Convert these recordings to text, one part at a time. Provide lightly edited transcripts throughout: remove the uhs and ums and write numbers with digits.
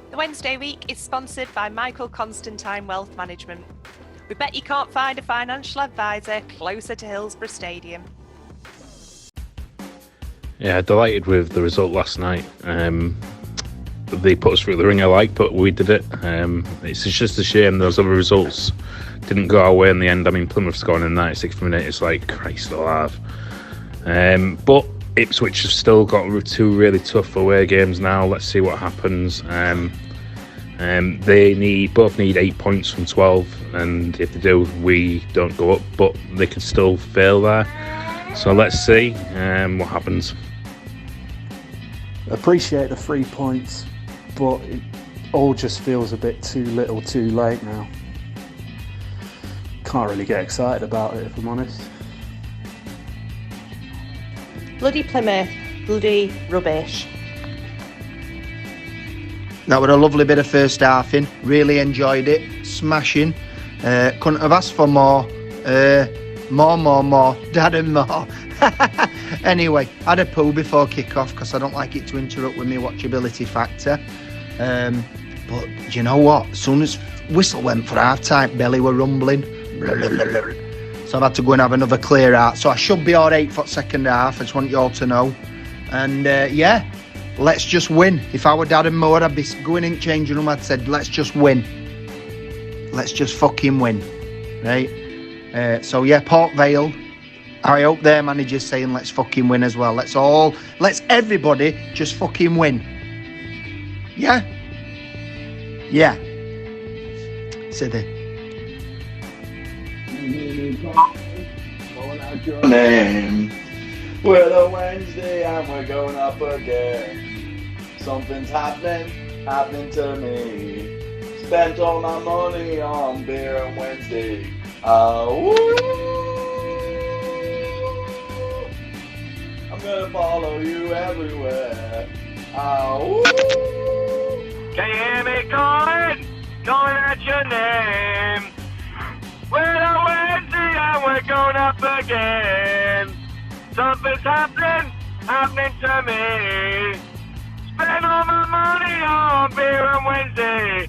The Wednesday week is sponsored by Michael Constantine Wealth Management. We bet you can't find a financial advisor closer to Hillsborough Stadium. Yeah, delighted with the result last night. They put us through the ringer, but we did it. It's just a shame those other results didn't go our way in the end. I mean, Plymouth scoring in the 96th minute, it's like, Christ alive. But Ipswich have still got two really tough away games now. Let's see what happens. They both need 8 points from 12, and if they do, we don't go up, but they could still fail there. So let's see what happens. Appreciate the 3 points, but it all just feels a bit too little too late now. Can't really get excited about it, if I'm honest. Bloody Plymouth, bloody rubbish. That was a lovely bit of first halfing. Really enjoyed it. Smashing. Couldn't have asked for more. More. Dad and more. Anyway, had a poo before kick-off because I don't like it to interrupt with my watchability factor. But you know what? As soon as whistle went for half-time, belly were rumbling. So I've had to go and have another clear out. So I should be all right for second half. I just want you all to know. And yeah, let's just win. If I were Dad and Mo, I'd be going in changing room. I'd said, let's just win. Let's just fucking win. Right? So yeah, Port Vale. I hope their manager's saying let's fucking win as well. Let's everybody just fucking win. Yeah? Yeah. Say that. Name. We're the Wednesday and we're going up again. Something's happening to me. Spent all my money on beer on Wednesday. I'm gonna follow you everywhere. Can you hear me calling at your name? We're the Wednesday and we're going up again. Something's happening to me. Spend all my money on beer on Wednesday.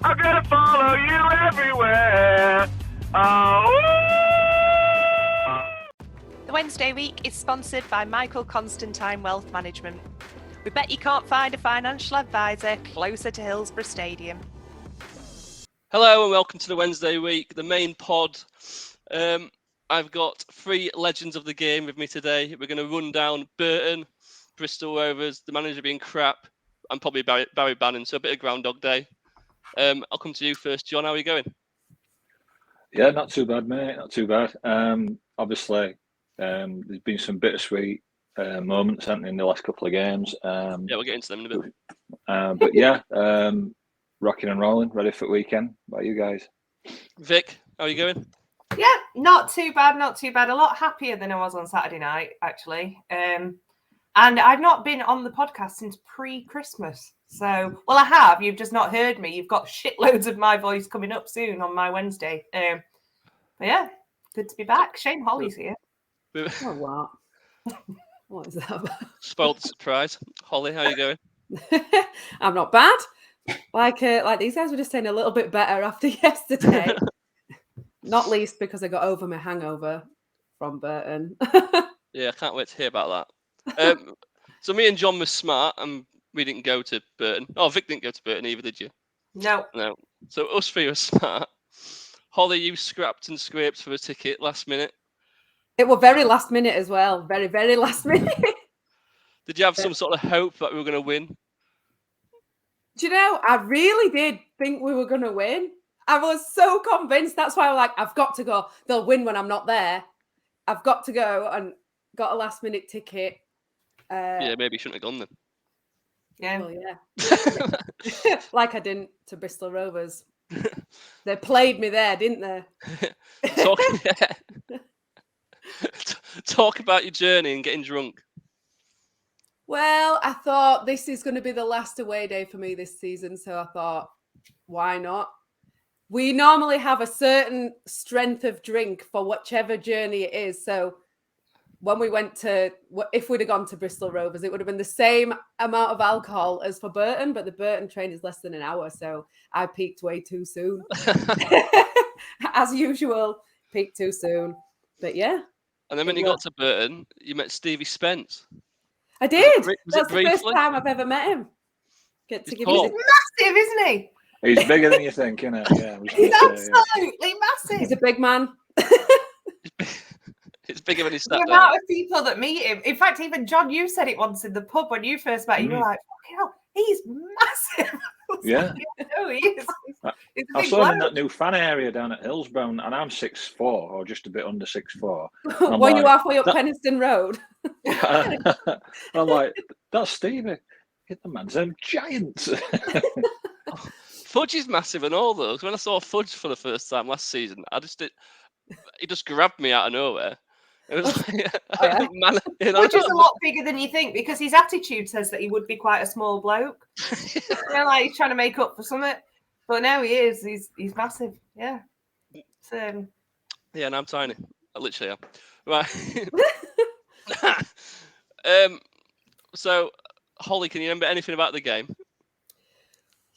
I'm gonna follow you everywhere. The Wednesday week is sponsored by Michael Constantine Wealth Management. We bet you can't find a financial advisor closer to Hillsborough Stadium. Hello and welcome to the Wednesday week, the main pod. I've got three legends of the game with me today. We're going to run down Burton, Bristol Rovers, the manager being crap, and probably Barry Bannon, so a bit of Groundhog Day. I'll come to you first. John, how are you going? Yeah, not too bad, mate. Not too bad. Obviously, there's been some bittersweet moments, haven't there, in the last couple of games. Yeah, we'll get into them in a bit. But yeah, rocking and rolling, ready for the weekend. What about you guys? Vic, how are you going? Yeah, not too bad. A lot happier than I was on Saturday night, actually. And I've not been on the podcast since pre-Christmas. So, well, I have. You've just not heard me. You've got shitloads of my voice coming up soon on my Wednesday. But yeah, good to be back. Shame Hollie's here. Oh, what? What is that about? Spoiled the surprise. Hollie, how are you going? I'm not bad. Like these guys were just saying a little bit better after yesterday. Not least because I got over my hangover from Burton. Yeah, I can't wait to hear about that. So me and John were smart and we didn't go to Burton. Oh, Vic didn't go to Burton either, did you? No. So us three were smart. Hollie, you scrapped and scraped for a ticket last minute. It was very last minute as well. Very, very last minute. Did you have some sort of hope that we were going to win? Do you know, I really did think we were going to win. I was so convinced. That's why I was like, I've got to go. They'll win when I'm not there. I've got to go, and got a last minute ticket. Yeah, maybe you shouldn't have gone then. Yeah. Well, yeah. Like I didn't to Bristol Rovers. They played me there, didn't they? Talk about your journey and getting drunk. Well, I thought this is going to be the last away day for me this season. So I thought, why not? We normally have a certain strength of drink for whichever journey it is. So when we went to, if we'd have gone to Bristol Rovers, it would have been the same amount of alcohol as for Burton, but the Burton train is less than an hour, so I peaked way too soon. As usual, peaked too soon. But yeah. And then when you got to Burton, you met Stevie Spence. I did. Was That's it the first briefly? time I've ever met him. Get to He's give tall. you Massive, isn't he? He's bigger than you think, isn't he? Yeah, I was He's gonna say, yeah. absolutely massive. He's a big man. It's bigger than his The stepdad. amount of people that meet him. In fact, even John, you said it once in the pub when you first met him. You were like, "Fucking hell, he's massive." Yeah. No, he is. He's a I big saw him in bloke. that new fan area down at Hillsborough, and I'm 6'4", or just a bit under 6'4". Were you halfway up that- Penistone Road? I'm like, that's Stevie. The man's a giant. Fudge is massive and all those. When I saw Fudge for the first time last season, he just grabbed me out of nowhere. It was like, man, Which is a lot bigger than you think, because his attitude says that he would be quite a small bloke. Like he's trying to make up for something. But no, he is. He's massive. Yeah. So, yeah, and I'm tiny. I literally am. Right. So, Hollie, can you remember anything about the game?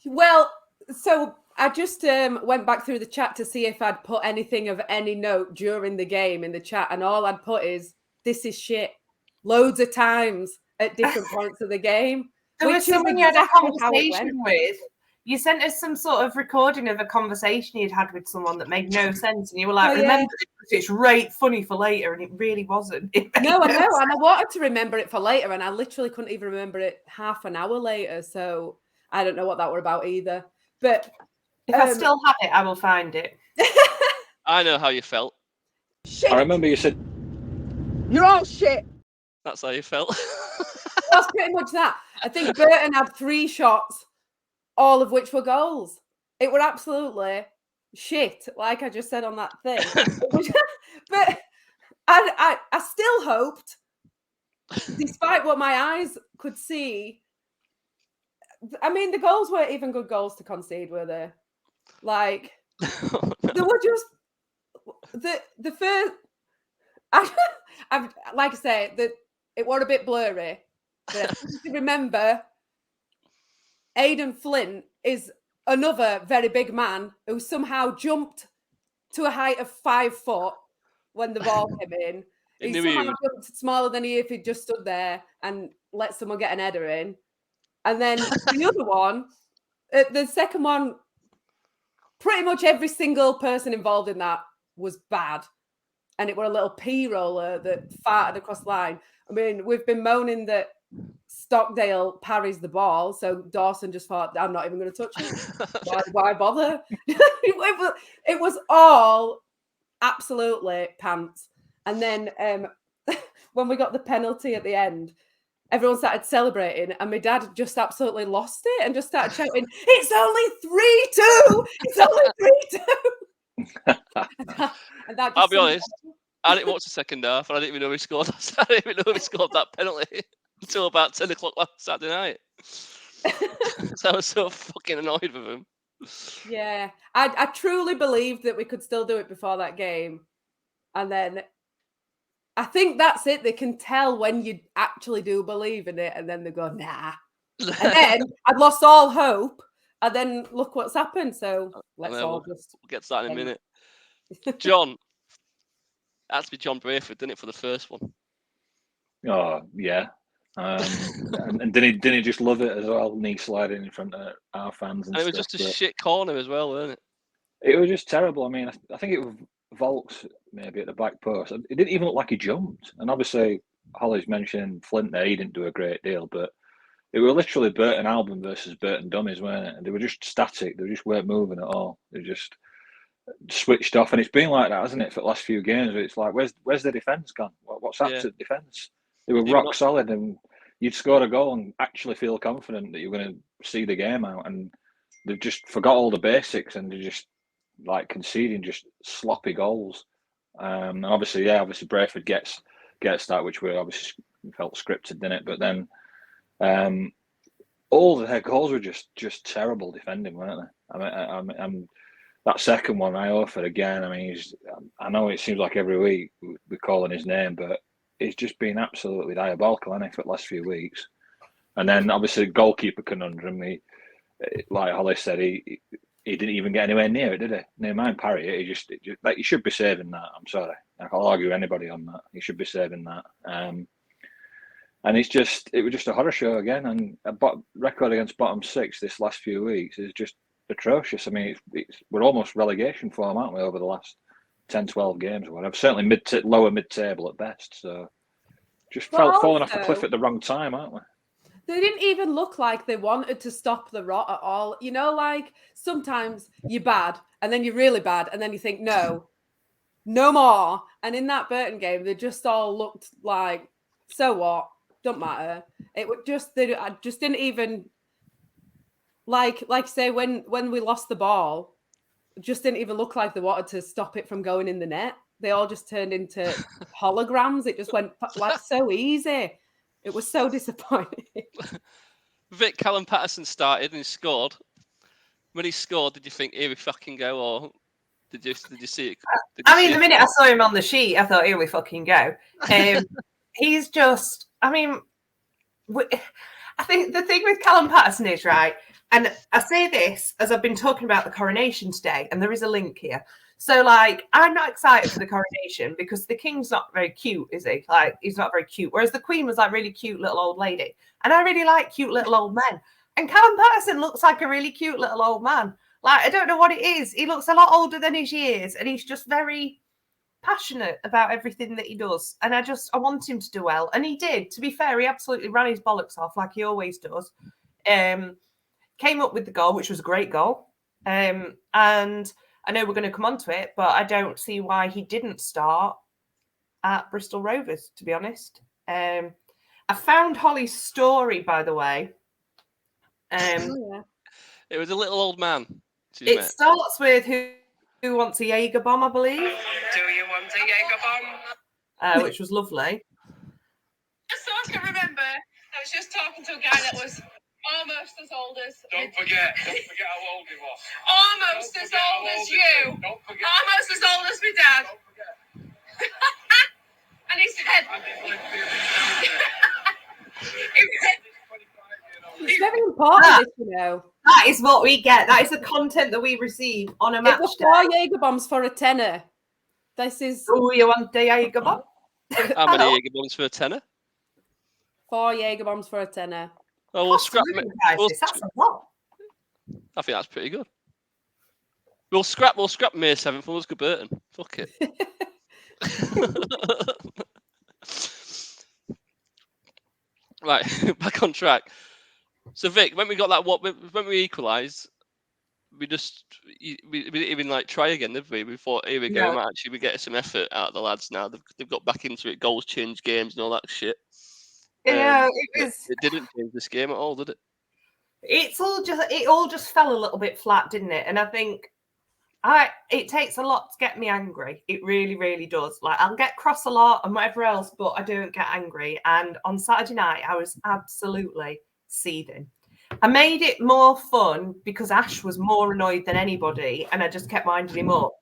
Well, so I just went back through the chat to see if I'd put anything of any note during the game in the chat, and all I'd put is, "This is shit," loads of times at different points of the game. there was which is someone you had a exactly how it conversation went. with. You sent us some sort of recording of a conversation you'd had with someone that made no sense, and you were like, Oh, yeah. "Remember, it's right funny for later," and it really wasn't. It made No, I know, sense. and I wanted to remember it for later, and I literally couldn't even remember it half an hour later. So I don't know what that were about either. But If I still have it, I will find it. I know how you felt. shit, I remember you said, you're all shit. That's how you felt. That's pretty much that. I think Burton had 3 shots, all of which were goals. It were absolutely shit, like I just said on that thing. But I still hoped, despite what my eyes could see. I mean, the goals weren't even good goals to concede, were they? Like, they were just the first. Like I say, it was a bit blurry. But if you remember, Aidan Flint is another very big man who somehow jumped to a height of 5 foot when the ball came in. He He knew he somehow was- jumped smaller than he if he'd just stood there and let someone get an header in. And then the other one, the second one, pretty much every single person involved in that was bad. And it were a little pea roller that farted across the line. I mean, we've been moaning that Stockdale parries the ball, so Dawson just thought, "I'm not even going to touch it. Why bother?" it was all absolutely pants. And then when we got the penalty at the end, everyone started celebrating, and my dad just absolutely lost it and just started shouting, "It's only 3-2! It's only 3-2!" And that I'll just be honest, I didn't watch the second half, and I didn't even know he scored. I didn't even know he scored that penalty until about 10 o'clock last Saturday night. So I was so fucking annoyed with him. Yeah, I truly believed that we could still do it before that game. And then I think that's it. They can tell when you actually do believe in it, and then they go, "Nah." And then I'd lost all hope, and then look what's happened. So let's all just We'll get to that in a end. minute. John, had to be John Brayford, didn't it, for the first one? "Oh yeah," and didn't he just love it as well? Knee sliding in front of our fans, and And it was stuff, just a but shit corner as well, weren't it? it was just terrible. I mean, I think it was Volks maybe at the back post. It didn't even look like he jumped. And obviously, Hollie's mentioned Flint there. He didn't do a great deal, but it were literally Burton Albion versus Burton Dummies, weren't it? And they were just static. They just weren't moving at all. They just switched off. And it's been like that, hasn't it, for the last few games? Where it's like, where's the defence gone? What's happened to the defence? They were Even rock not- solid, and you'd score a goal and actually feel confident that you're going to see the game out. And they've just forgot all the basics, and they're just like conceding just sloppy goals. And obviously Brayford gets that, which we obviously felt scripted, didn't it? But then all their goals were just terrible defending, weren't they? I mean, that second one, I offered again. I mean, I know it seems like every week we're calling his name, but he's just been absolutely diabolical, hasn't he, for the last few weeks. And then obviously goalkeeper conundrum. Like Hollie said, he didn't even get anywhere near it, did he? Near mind parry it. He just like, he should be saving that. I'm sorry, I'll argue anybody on that. He should be saving that. And it was just a horror show again. And a record against bottom six this last few weeks is just atrocious. I mean, we're almost relegation form, aren't we, over the last 10, 12 games or whatever? Certainly lower mid-table at best. So just falling off the cliff at the wrong time, aren't we? They didn't even look like they wanted to stop the rot at all. You know, like sometimes you're bad and then you're really bad and then you think, no more. And in that Burton game, they just all looked like, so what? Don't matter. It would I just didn't even like say when we lost the ball, it just didn't even look like they wanted to stop it from going in the net. They all just turned into holograms. It just went like so easy. It was so disappointing. Vic, Callum Patterson started and he scored. When he scored, did you think, here we fucking go, or did you see it? The minute I saw him on the sheet, I thought, here we fucking go. He's just, I think the thing with Callum Patterson is, right, and I say this as I've been talking about the coronation today, and there is a link here. So, like, I'm not excited for the coronation because the king's not very cute, is he? Like, he's not very cute. Whereas the queen was like really cute little old lady. And I really like cute little old men. And Callum Patterson looks like a really cute little old man. Like, I don't know what it is. He looks a lot older than his years. And he's just very passionate about everything that he does. And I want him to do well. And he did. To be fair, he absolutely ran his bollocks off like he always does. Came up with the goal, which was a great goal. And I know we're going to come on to it, but I don't see why he didn't start at Bristol Rovers, to be honest. I found Hollie's story, by the way. It was a little old man. It starts with who wants a Jaeger bomb, I believe. Do you want a Jaeger bomb? Which was lovely. Just so I can remember, I was just talking to a guy that was almost as old as... Don't forget how old he was. Almost as old as you. Almost as old as my dad. And he said... It's very important, you know. That is what we get. That is the content that we receive on a match day. 4 Jaeger bombs for a tenner. This is... Oh, you want the Jaeger bomb? How many Jaeger bombs for a tenner? 4 Jaeger bombs for a tenner. Oh, we'll scrap. That's a lot. I think that's pretty good. We'll scrap May 7th. We'll just go Burton. Fuck it. Right, back on track. So Vic, when we got that, when we equalised, we didn't even like try again, did we? We thought, here we go, we might actually be getting some effort out of the lads now. They've got back into it. Goals change games and all that shit. Yeah, it didn't change this game at all, did it? It all just fell a little bit flat, didn't it? And I think it takes a lot to get me angry. It really, really does. Like, I'll get cross a lot and whatever else, but I don't get angry. And on Saturday night, I was absolutely seething. I made it more fun because Ash was more annoyed than anybody, and I just kept winding him up.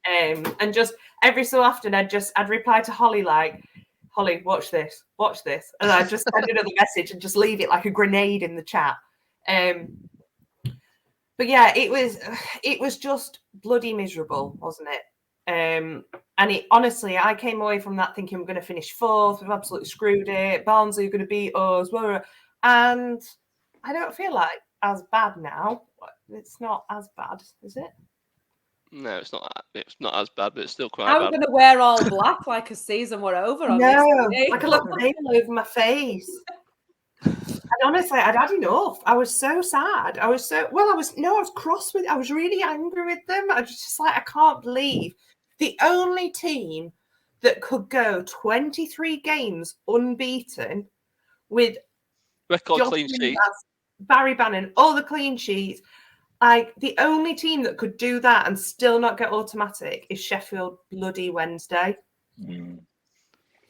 And just every so often, I'd reply to Hollie like, Hollie, watch this, and I'd just send another message and just leave it like a grenade in the chat. But yeah, it was just bloody miserable, wasn't it? And it honestly, I came away from that thinking we're going to finish fourth. We've absolutely screwed it. Barnsley are going to beat us, and I don't feel like as bad now. It's not as bad, is it? No, it's not. It's not as bad, but it's still quite I'm bad. going to wear all black like a season we're over on this. Like a little nail over my face. And honestly, I'd had enough. I was so sad. I was cross with it. I was really angry with them. I was just like, I can't believe the only team that could go 23 games unbeaten with record clean sheet, Barry Bannon, all the clean sheets. Like, the only team that could do that and still not get automatic is Sheffield bloody Wednesday.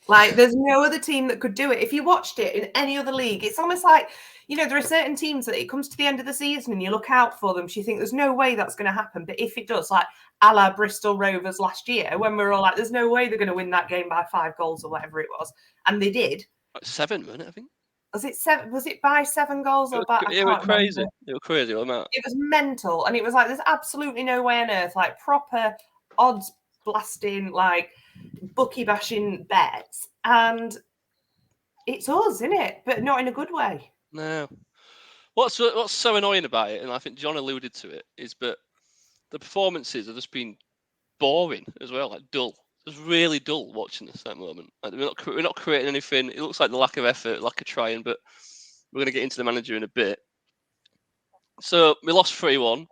Like, there's no other team that could do it. If you watched it in any other league, it's almost like, you know, there are certain teams that it comes to the end of the season and you look out for them. So you think there's no way that's going to happen. But if it does, like, a la Bristol Rovers last year, when we were all like, there's no way they're going to win that game by 5 goals or whatever it was. And they did. 7, wasn't it, I think? Was it 7? Was it by 7 goals or by? It was crazy. It was crazy, wasn't it? It was mental. And it was like, there's absolutely no way on earth, like proper odds blasting, like bookie bashing bets. And it's us, isn't it? But not in a good way. No. What's so annoying about it, and I think John alluded to it, is that the performances have just been boring as well, like dull. It's really dull watching this at the moment. Like, we're not creating anything. It looks like the lack of effort, lack of trying, but we're going to get into the manager in a bit. So we lost 3-1.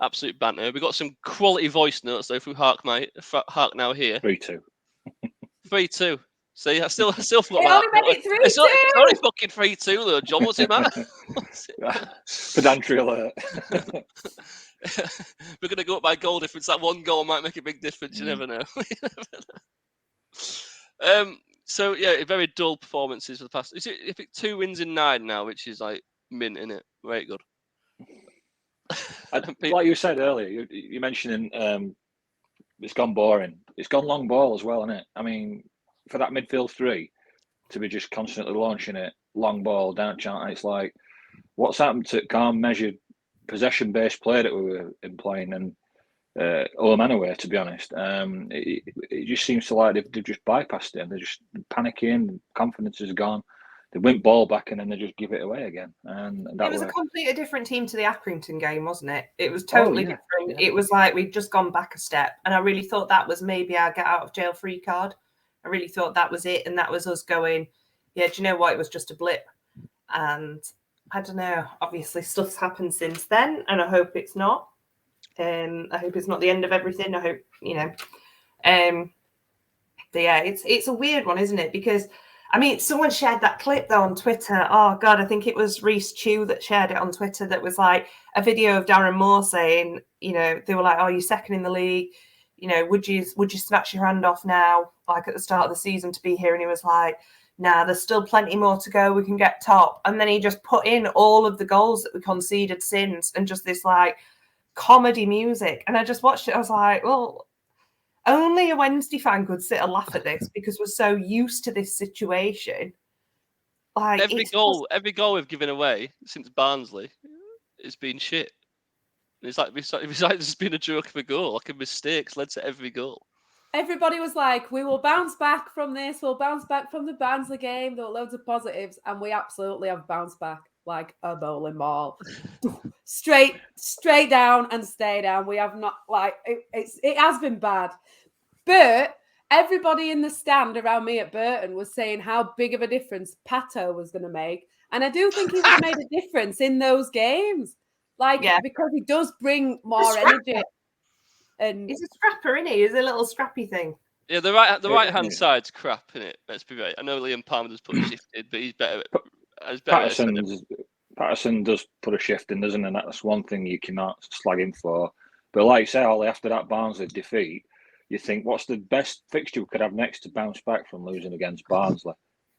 Absolute banter. We got some quality voice notes though through Hark now here. 3-2. 3-2. See, I still forgot They that. only made it 3-2. It's only fucking 3-2 though, John. What's it matter? Pedantry alert. We're going to go up by goal difference. That one goal might make a big difference. You never know. So yeah, very dull performances for the past. Is it 2 wins in 9 now, which is like mint, isn't it? Very good. Like you said earlier, you mentioning it's gone boring. It's gone long ball as well, isn't it? I mean, for that midfield 3 to be just constantly launching it long ball down channel, it's like, what's happened to calm, measured, possession-based play that we were playing and home and away, to be honest. It just seems to like they've just bypassed it and they're just panicking, confidence is gone. They win ball back and then they just give it away again. And that it was a completely different team to the Accrington game, wasn't it? It was totally different. Yeah. It was like we'd just gone back a step. And I really thought that was maybe our get out of jail free card. I really thought that was it. And that was us going, yeah, do you know what? It was just a blip. And I don't know. Obviously, stuff's happened since then, and I hope it's not. I hope it's not the end of everything. I hope, you know. But yeah, it's a weird one, isn't it? Because I mean, someone shared that clip though on Twitter. Oh God, I think it was Reece Chew that shared it on Twitter. That was like a video of Darren Moore saying, you know, they were like, "Oh, you're second in the league. You know, would you snatch your hand off now, like at the start of the season, to be here?" And he was like, "Nah, there's still plenty more to go. We can get top." And then he just put in all of the goals that we conceded since, and just this like comedy music. And I just watched it. I was like, well, only a Wednesday fan could sit and laugh at this because we're so used to this situation. Like every goal we've given away since Barnsley has been shit. It's like it's been a joke of a goal, like a mistake led to every goal. Everybody was like, we will bounce back from this. We'll bounce back from the Barnsley game. There were loads of positives, and we absolutely have bounced back like a bowling ball. straight down and stay down. We have not, like, it has been bad. But everybody in the stand around me at Burton was saying how big of a difference Pato was going to make. And I do think he's made a difference in those games. Like, because he does bring more energy. And he's a scrapper, isn't he? He's a little scrappy thing. Yeah, the right hand side's crap, isn't it? Let's be right. I know Liam Palmer does put a shift in, but he's better. Patterson does put a shift in, doesn't he? And that's one thing you cannot slag him for. But like you say, Hollie, after that Barnsley defeat, you think, what's the best fixture we could have next to bounce back from losing against Barnsley?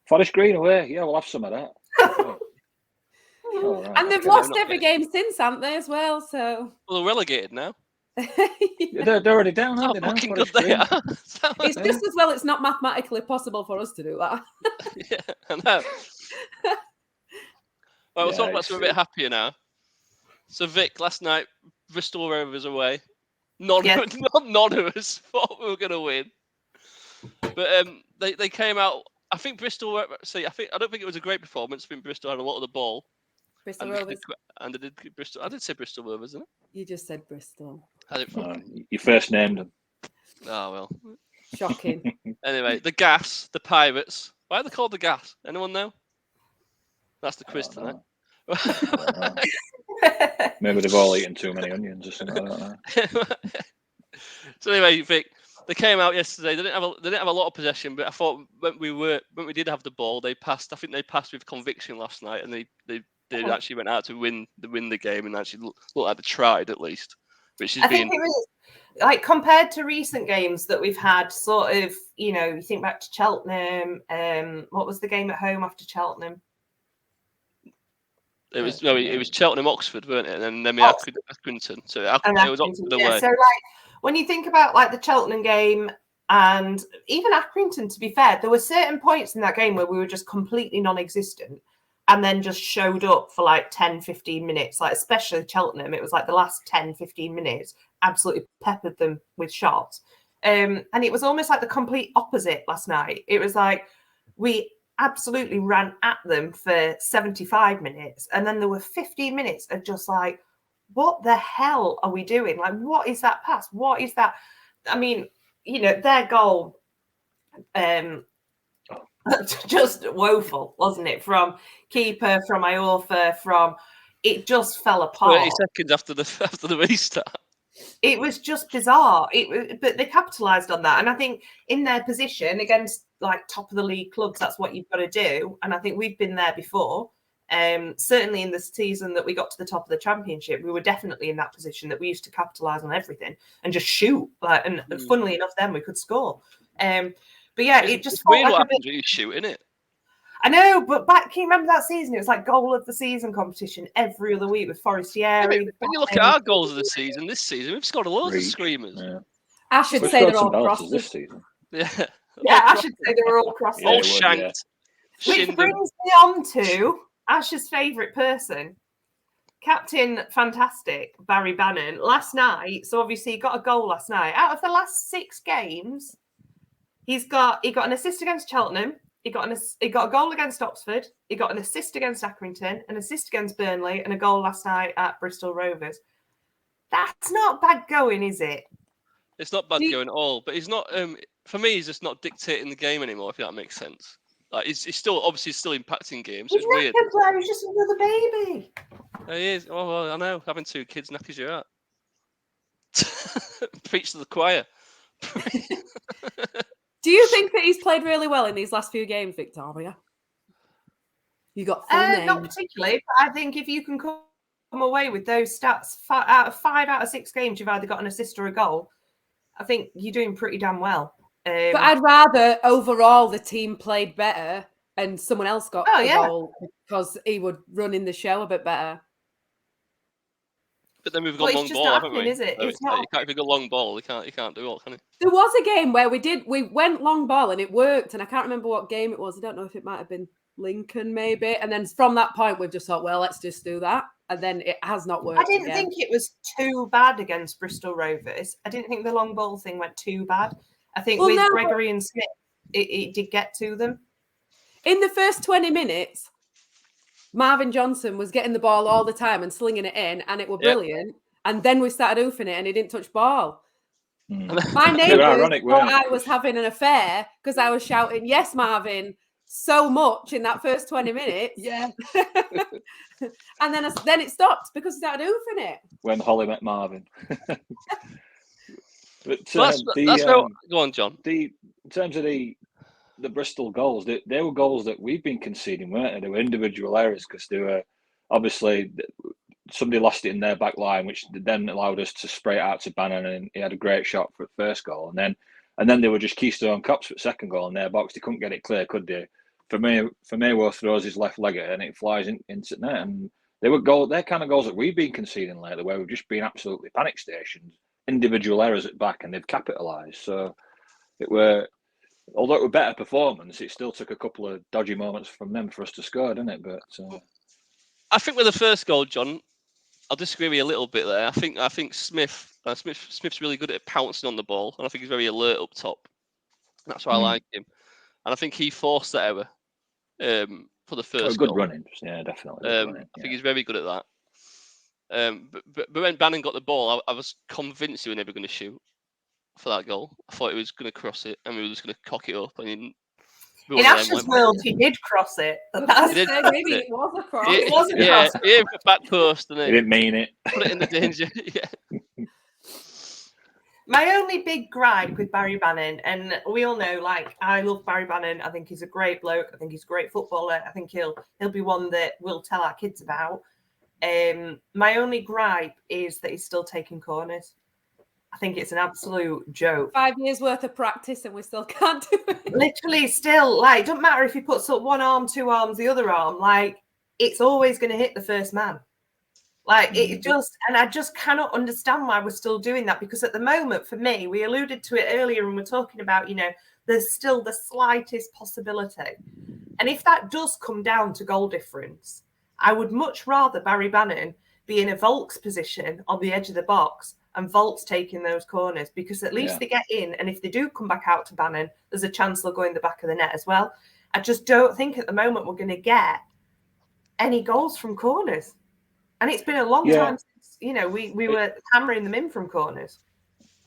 Forest Green away. Yeah, we'll have some of that. Right. And they've lost every game since, haven't they, as well? So they're relegated now. They're already down, aren't they? Fucking good they are. It's just as well it's not mathematically possible for us to do that. Yeah, I know. Right, we'll talk about something a bit happier now. So, Vic, last night, Bristol Rovers away. None of us thought we were going to win. But they came out. I think Bristol. I don't think it was a great performance. I think Bristol had a lot of the ball. Bristol Rovers. And they did Bristol. I did say Bristol Rovers, didn't I? You just said Bristol. You first named them. Oh well. Shocking. Anyway, the Gas, the Pirates. Why are they called the Gas? Anyone know? That's the quiz tonight. Maybe they've all eaten too many onions or something. I don't know. So anyway, Vic, they came out yesterday. They didn't have a lot of possession, but I thought when we did have the ball, they passed. I think they passed with conviction last night, and they actually went out to win the game and actually looked like they tried at least. Which has think it was like compared to recent games that we've had, sort of, you know, you think back to Cheltenham. What was the game at home after Cheltenham? It was Cheltenham Oxford, weren't it? And then we had Accrington. So it was Oxford away. Yeah, so like when you think about like the Cheltenham game and even Accrington, to be fair, there were certain points in that game where we were just completely non-existent and then just showed up for like 10, 15 minutes, like especially Cheltenham. It was like the last 10, 15 minutes, absolutely peppered them with shots. And it was almost like the complete opposite last night. It was like we absolutely ran at them for 75 minutes. And then there were 15 minutes of just like, what the hell are we doing? Like, what is that pass? What is that? I mean, you know, their goal, just woeful, wasn't it? From keeper, from Iorfa, from it just fell apart. 30 seconds after the restart. It was just bizarre. But they capitalised on that, and I think in their position against like top of the league clubs, that's what you've got to do. And I think we've been there before. Certainly in the season that we got to the top of the championship, we were definitely in that position that we used to capitalise on everything and just shoot. Like, and funnily enough, then we could score. But yeah, it just felt like a bit. You shoot, innit? I know, but can you remember that season? It was like goal of the season competition every other week with Forestieri. When you look at our goals of the season, this season, we've scored a lot of screamers. Yeah. I should say they're all crosses. This season. Yeah, I should say they were all crosses. All shanked. Which brings me on to Ash's favourite person, Captain Fantastic, Barry Bannon. Last night, so obviously he got a goal last night. Out of the last 6 games, he got an assist against Cheltenham. He got a goal against Oxford. He got an assist against Accrington, an assist against Burnley, and a goal last night at Bristol Rovers. That's not bad going, is it? It's not bad going at all. But he's not. For me, he's just not dictating the game anymore. If that makes sense. Like he's still obviously still impacting games. He's It's weird. Blair, he's just another baby. He is. Oh, well, I know. Having 2 kids knackers you out. Preach to the choir. Do you think that he's played really well in these last few games, Victoria? You got full names. Not particularly, but I think if you can come away with those stats, 5 out of 6 games, you've either got an assist or a goal. I think you're doing pretty damn well. But I'd rather overall the team played better and someone else got the goal because he would run in the show a bit better. But then we've got long ball, haven't we? Is it? So It's not. if you've got long ball, you can't do all, can you? There was a game where we went long ball and it worked, and I can't remember what game it was. I don't know if it might have been Lincoln, maybe. And then from that point, we've just thought, well, let's just do that. And then it has not worked. I didn't think it was too bad against Bristol Rovers. I didn't think the long ball thing went too bad. I think with Gregory and Smith, it did get to them. In the first 20 minutes, Marvin Johnson was getting the ball all the time and slinging it in, and it was brilliant. And then we started hoofing it, and he didn't touch ball. My neighbours thought I was having an affair because I was shouting, "Yes, Marvin," so much in that first 20 minutes. Yeah. And then it stopped because we started hoofing it. When Hollie met Marvin. But go on, John. In terms of the Bristol goals, they were goals that we've been conceding, weren't they? They were individual errors because they were obviously somebody lost it in their back line, which then allowed us to spray it out to Bannon, and he had a great shot for the first goal, and then they were just keystone cops for the second goal in their box. They couldn't get it clear, could they? For me, throws his left leg at it and it flies into net. And they're kind of goals that we've been conceding lately, where we've just been absolutely panic stations, individual errors at back, and they've capitalised. So although it were better performance, it still took a couple of dodgy moments from them for us to score, didn't it? But I think with the first goal, John, I'll disagree with you a little bit there. I think Smith's really good at pouncing on the ball, and I think he's very alert up top. That's why I like him. And I think he forced that error for the first good goal. running, yeah, definitely. I think he's very good at that. But when Bannon got the ball, I was convinced he was never going to shoot for that goal. I thought he was going to cross it, and we were just going to cock it up. And in Ash's world, he did cross it. Maybe it was a cross. It was a cross. Yeah, he hit the back post, didn't he didn't mean it. Put it in the danger. Yeah. My only big gripe with Barry Bannon, and we all know, like, I love Barry Bannon. I think he's a great bloke. I think he's a great footballer. I think he'll be one that we'll tell our kids about. My only gripe is that he's still taking corners. I think it's an absolute joke. 5 years worth of practice and we still can't do it. Literally still, like, it doesn't matter if he puts up one arm, 2 arms, the other arm, like, it's always going to hit the first man. Like it just, and I just cannot understand why we're still doing that, because at the moment, for me, we alluded to it earlier and we're talking about, there's still the slightest possibility. And if that does come down to goal difference, I would much rather Barry Bannon be in a Volk's position on the edge of the box and Volk's taking those corners, because at least they get in. And if they do come back out to Bannon, there's a chance they'll go in the back of the net as well. I just don't think at the moment we're going to get any goals from corners. And it's been a long time since, we were hammering them in from corners.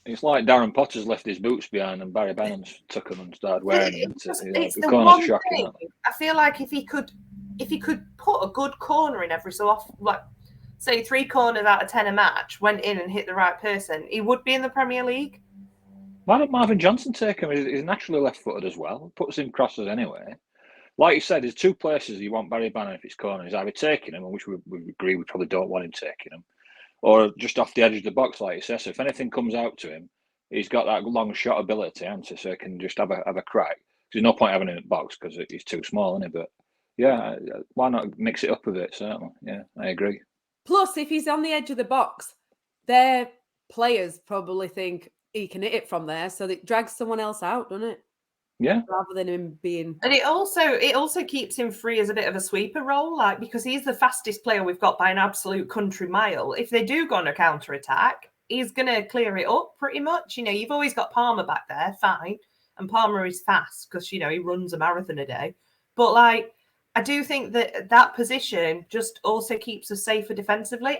It's like Darren Potter's left his boots behind and Barry Bannon's took them and started wearing them. It's the one thing. I feel like if he could put a good corner in every so often, like say 3 corners out of 10 a match, went in and hit the right person, he would be in the Premier League. Why don't Marvin Johnson take him? He's naturally left-footed as well. Puts him crosses anyway. Like you said, there's 2 places you want Barry Bannon if it's corner. He's either taking him, which we agree we probably don't want him taking him, or just off the edge of the box, like you said. So if anything comes out to him, he's got that long shot ability, hasn't he? So he can just have a crack. There's no point having him in the box because he's too small, isn't he? But yeah, why not mix it up a bit? Certainly, yeah, I agree. Plus, if he's on the edge of the box, their players probably think he can hit it from there, so it drags someone else out, doesn't it? Yeah. Rather than him being. And it also keeps him free as a bit of a sweeper role, like, because he's the fastest player we've got by an absolute country mile. If they do go on a counter attack, he's going to clear it up pretty much. You've always got Palmer back there, fine, and Palmer is fast because he runs a marathon a day. But like, I do think that position just also keeps us safer defensively.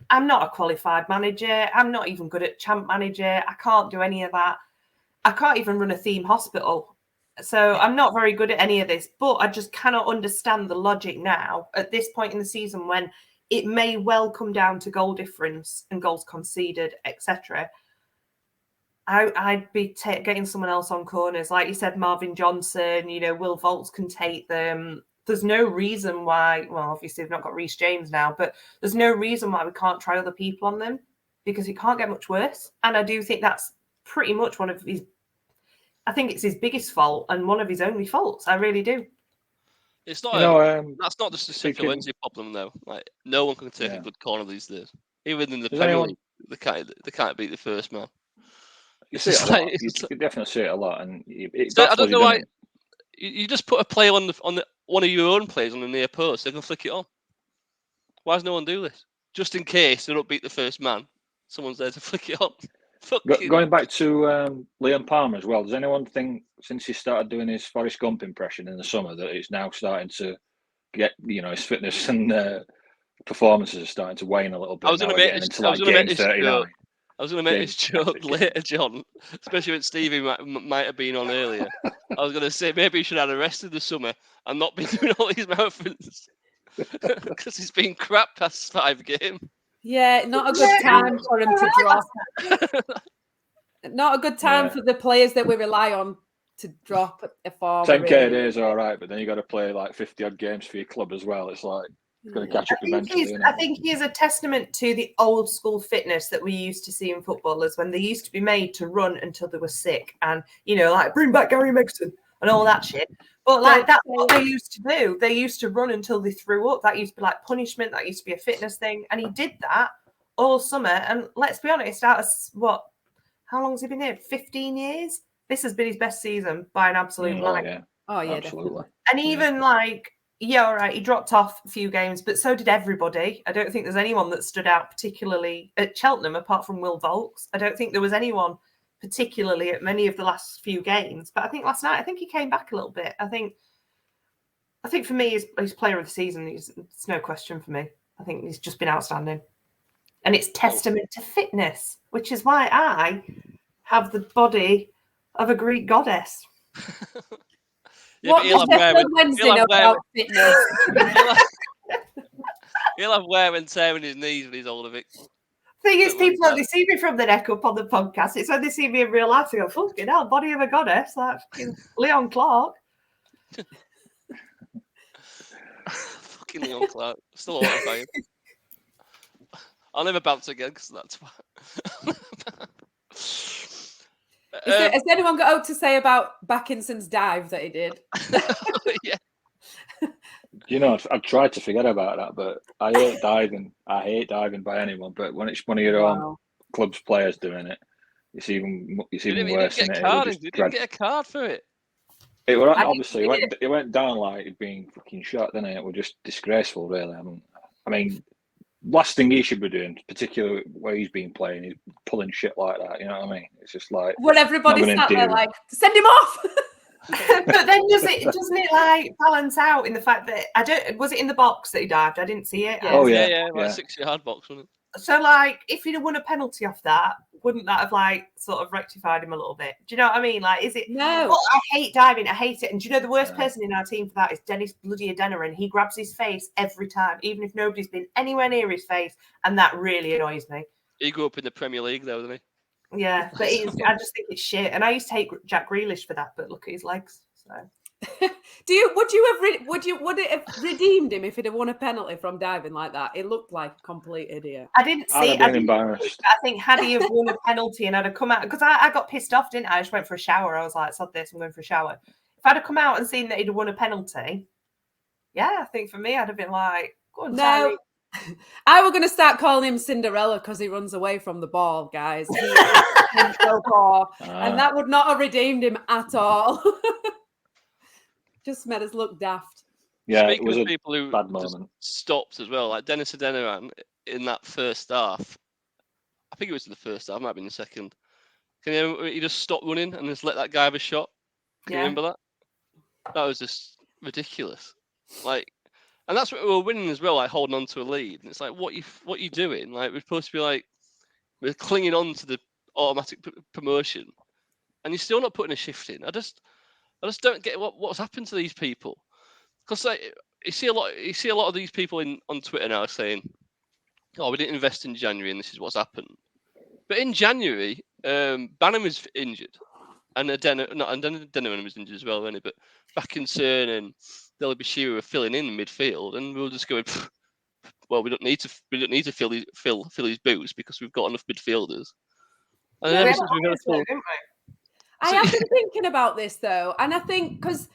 I'm not a qualified manager. I'm not even good at champ manager. I can't do any of that. I can't even run a theme hospital. So I'm not very good at any of this, but I just cannot understand the logic now at this point in the season when it may well come down to goal difference and goals conceded, etc. I'd be getting someone else on corners. Like you said, Marvin Johnson, Will Volk's can take them. There's no reason why, well, obviously we've not got Reece James now, but there's no reason why we can't try other people on them, because it can't get much worse. And I do think that's pretty much one of his, I think it's his biggest fault and one of his only faults. I really do. It's not. That's not just a Sheffield Wednesday problem, though. Like, no one can take a good corner these days. Even in the Premier League, they can't beat the first man. You see it a lot. You definitely see it a lot, and I don't know why. You just put a player on one of your own players on the near post. They can flick it on. Why does no one do this? Just in case they don't beat the first man, someone's there to flick it on. Going back to Liam Palmer as well, does anyone think since he started doing his Forrest Gump impression in the summer that it's now starting to get, his fitness and performances are starting to wane a little bit? I was going to make this joke later, John, especially when Stevie might have been on earlier. I was going to say maybe he should have arrested this summer and not been doing all these marathons because he's been crap past 5 games. Yeah, not a good time for him to drop. Not a good time for the players that we rely on to drop a form. 10k a day is all right, but then you got to play like 50 odd games for your club as well. It's like it's going to catch up eventually. I think he is a testament to the old school fitness that we used to see in footballers when they used to be made to run until they were sick and, like bring back Gary Megson and all that shit. But like that's what they used to do. They used to run until they threw up. That used to be like punishment. That used to be a fitness thing. And he did that all summer. And let's be honest, out of how long has he been here? 15 years? This has been his best season by an absolute line. Yeah. Oh, yeah, absolutely. Definitely. And even all right, he dropped off a few games, but so did everybody. I don't think there's anyone that stood out particularly at Cheltenham apart from Will Volks. I don't think there was anyone particularly at many of the last few games. But I think last night, he came back a little bit. I think for me, he's player of the season. It's no question for me. I think he's just been outstanding. And it's testament to fitness, which is why I have the body of a Greek goddess. What does Sheffield Wednesday know about fitness? He'll have wear and tear in his knees when he's older, Vic. Thing is, people only see me from the neck up on the podcast. It's when they see me in real life, they go, fucking hell, body of a goddess, like Leon Clark. Fucking Leon Clark. Still horrifying. I'll never bounce again because that's why. Has anyone got out to say about Backinson's dive that he did? Yeah. You know, I've tried to forget about that, but I hate diving. I hate diving by anyone. But when it's one of your own club's players doing it, it's even worse. You didn't get a card for it. It were obviously it went down like it being fucking shot, didn't it? It was just disgraceful, really. I mean, last thing he should be doing, particularly where he's been playing, is pulling shit like that. You know what I mean? It's just like when everybody sat there like, send him off. But then doesn't it like balance out in the fact that was it in the box that he dived? I didn't see it. Yeah, like a 6-yard box, wasn't it? So like, if he'd have won a penalty off that, wouldn't that have like sort of rectified him a little bit? Do you know what I mean? Like, is it? No. Well, I hate diving. I hate it. And do you know the worst person in our team for that is Dennis bloody Adeniran. He grabs his face every time, even if nobody's been anywhere near his face, and that really annoys me. He grew up in the Premier League, though, didn't he? Yeah, but I just think it's shit. And I used to hate Jack Grealish for that, but look at his legs. So. Would it have redeemed him if he'd have won a penalty from diving like that? It looked like a compllit idiot. I didn't see it. I think had he have won a penalty and I'd have come out, because I got pissed off, didn't I? I just went for a shower. I was like, sod this, I'm going for a shower. If I'd have come out and seen that he'd have won a penalty, yeah, I think for me, I'd have been like, go on, no. I were going to start calling him Cinderella because he runs away from the ball, guys. He is so poor, and that would not have redeemed him at all. Just made us look daft. Yeah, Speaking it was of a people who bad moment. Stopped as well, like Dennis Adeniran in that first half. I think it was in the first half, might have been the second. He just stopped running and just let that guy have a shot. Can you remember that? That was just ridiculous. Like, and that's what we were winning as well, like holding on to a lead. And it's like, what you doing? Like, we're supposed to be like, we're clinging on to the automatic promotion, and you're still not putting a shift in. I just don't get what's happened to these people, because like, you see a lot of these people on Twitter now saying, "Oh, we didn't invest in January, and this is what's happened." But in January, Bannon was injured, and Adeniran was injured as well, wasn't he? But Bakkinson and Dele Bashir were filling in midfield, and we were just going, "Well, we don't need to fill his boots because we've got enough midfielders." And ever since we've got I have been thinking about this though, and I think because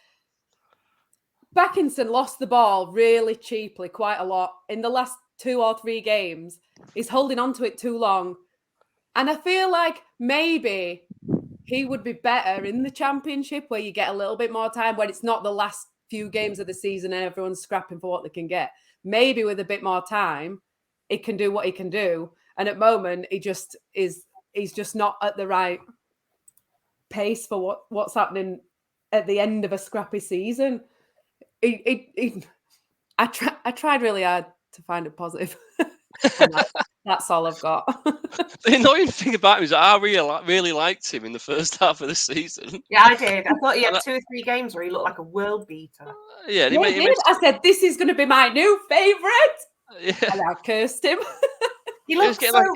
Bakkinson lost the ball really cheaply, quite a lot in the last 2 or 3 games. He's holding on to it too long, and I feel like maybe he would be better in the Championship, where you get a little bit more time, when it's not the last few games of the season and everyone's scrapping for what they can get. Maybe with a bit more time, he can do what he can do, and at the moment, he's just not at the right pace for what's happening at the end of a scrappy season. I tried really hard to find it positive. That's all I've got. The annoying thing about him is that I really liked him in the first half of the season. Yeah, I did. I thought he had 2 or 3 games where he looked like a world beater. Yeah, I said, this is going to be my new favourite. Yeah. And I cursed him. He looks getting like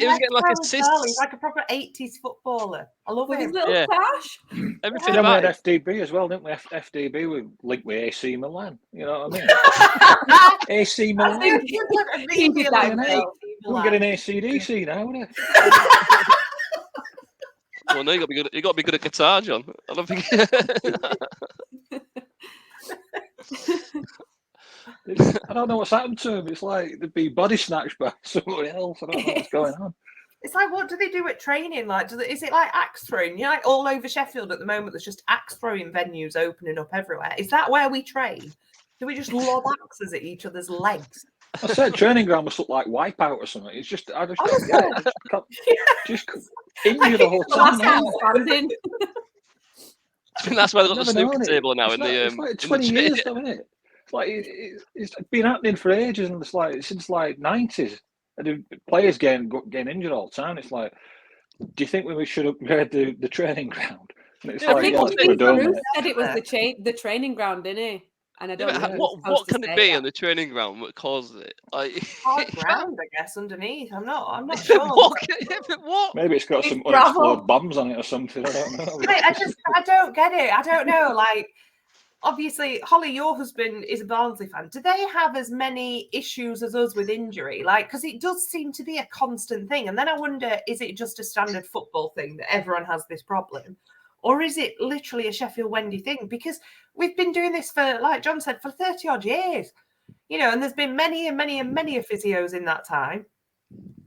assists. He's like a proper 80s footballer. I love him. His little tash. Everything about FDB as well, didn't we? FDB was linked with AC Milan. You know what I mean? AC Milan. We're getting ACDC now, wouldn't it? Well, no, you got to be good at guitar, John. I don't think. I don't know what's happened to him. It's like they'd be body snatched by somebody else. I don't know what's going on. It's like, what do they do at training? Like, is it like axe throwing? You know, like all over Sheffield at the moment, there's just axe throwing venues opening up everywhere. Is that where we train? Do we just lob axes at each other's legs? I said training ground must look like Wipeout or something. It's just, I just don't get it. Just injure the whole time. I think that's why they've got the snooker table now. It's like 20 years though, isn't it? It's like it's been happening for ages, and it's like since like 90s. And the players getting injured all the time. It's like, do you think we should upgrade the training ground? And it's I think Bruce said it was the training ground, didn't he? And I don't know what can it be on the training ground that causes it? Like hard ground, I guess, underneath. I'm not sure. What? Maybe it's got some unexploded bombs on it or something. I don't know. I don't get it. I don't know. Like, obviously, Hollie, your husband is a Barnsley fan. Do they have as many issues as us with injury? Like, because it does seem to be a constant thing. And then I wonder, is it just a standard football thing that everyone has this problem? Or is it literally a Sheffield Wednesday thing? Because we've been doing this for, like John said, for 30 odd years. You know, and there's been many and many and many physios in that time.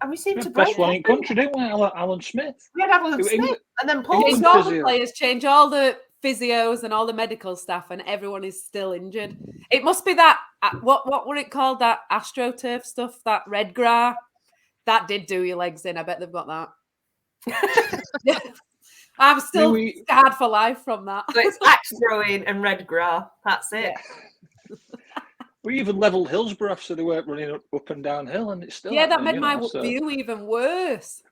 And we seem to break Best one in it. country, didn't we? Alan Smith. We had Alan He Smith was- and then Paul. Change was all the physio. players, change all the physios and all the medical staff, and everyone is still injured. It must be that what were it called? That AstroTurf stuff, that red gra. That did do your legs in. I bet they've got that. Yeah. I'm still scarred for life from that. So it's axe throwing and red gra. That's it. Yeah. We even levelled Hillsborough so they weren't running up and down hill, and it's still Yeah, that happening, made you my know, so- view even worse.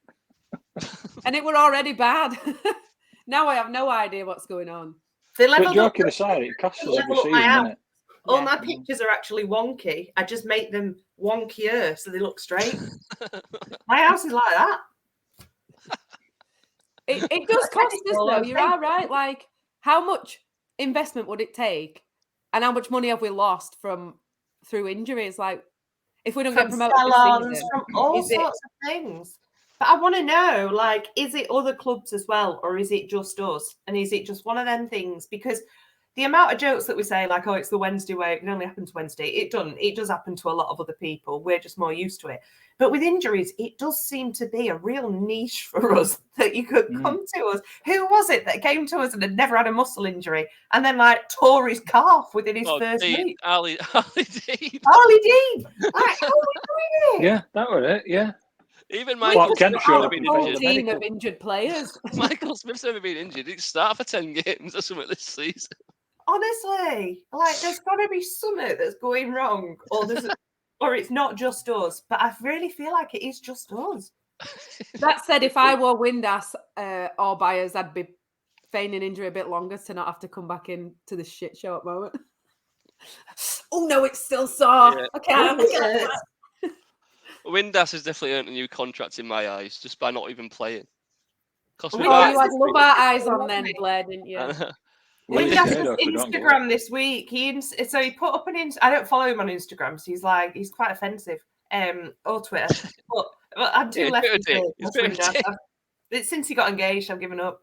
And it were already bad. Now I have no idea what's going on. They But leveled up, joking aside, it costs us every level up my season, house. doesn't it? All Yeah. my pictures are actually wonky. I just make them wonkier so they look straight. My house is like that. It does cost us all though. I'm You saying. are right. Like, how much investment would it take, and how much money have we lost through injuries? Like, if we don't get From promoted this salons, season, from all is it- sorts of things. But I want to know, like, is it other clubs as well, or is it just us? And is it just one of them things? Because the amount of jokes that we say, like, oh, it's the Wednesday way, it only happens Wednesday. It doesn't. It does happen to a lot of other people. We're just more used to it. But with injuries, it does seem to be a real niche for us that you could come to us. Who was it that came to us and had never had a muscle injury and then, like, tore his calf within his first Dean, week? Hollie Dean. Hollie Dean! Like, how are we doing it? Yeah, that was it. Yeah. Even we Michael could Smith's Kent have never showed a been up whole in injured. team of medical. injured players. Michael Smith's never been injured. He didn't start for 10 games or something this season. Honestly, like, there's got to be something that's going wrong, or it's not just us. But I really feel like it is just us. That said, if I were Windass or Byers, I'd be feigning injury a bit longer to not have to come back into the shit show at the moment. Oh no, it's still sore. Yeah. I can't. Windass has definitely earned a new contract in my eyes just by not even playing. Because Oh, Oh, you had love our eyes on then, Blair, didn't you? Well, Windass' yeah, if we don't go Instagram this week. So he put up an I don't follow him on Instagram, so he's quite offensive. Or Twitter, but I do Yeah, left bit of a dick. He's a bit of a Windass. Since he got engaged, I've given up.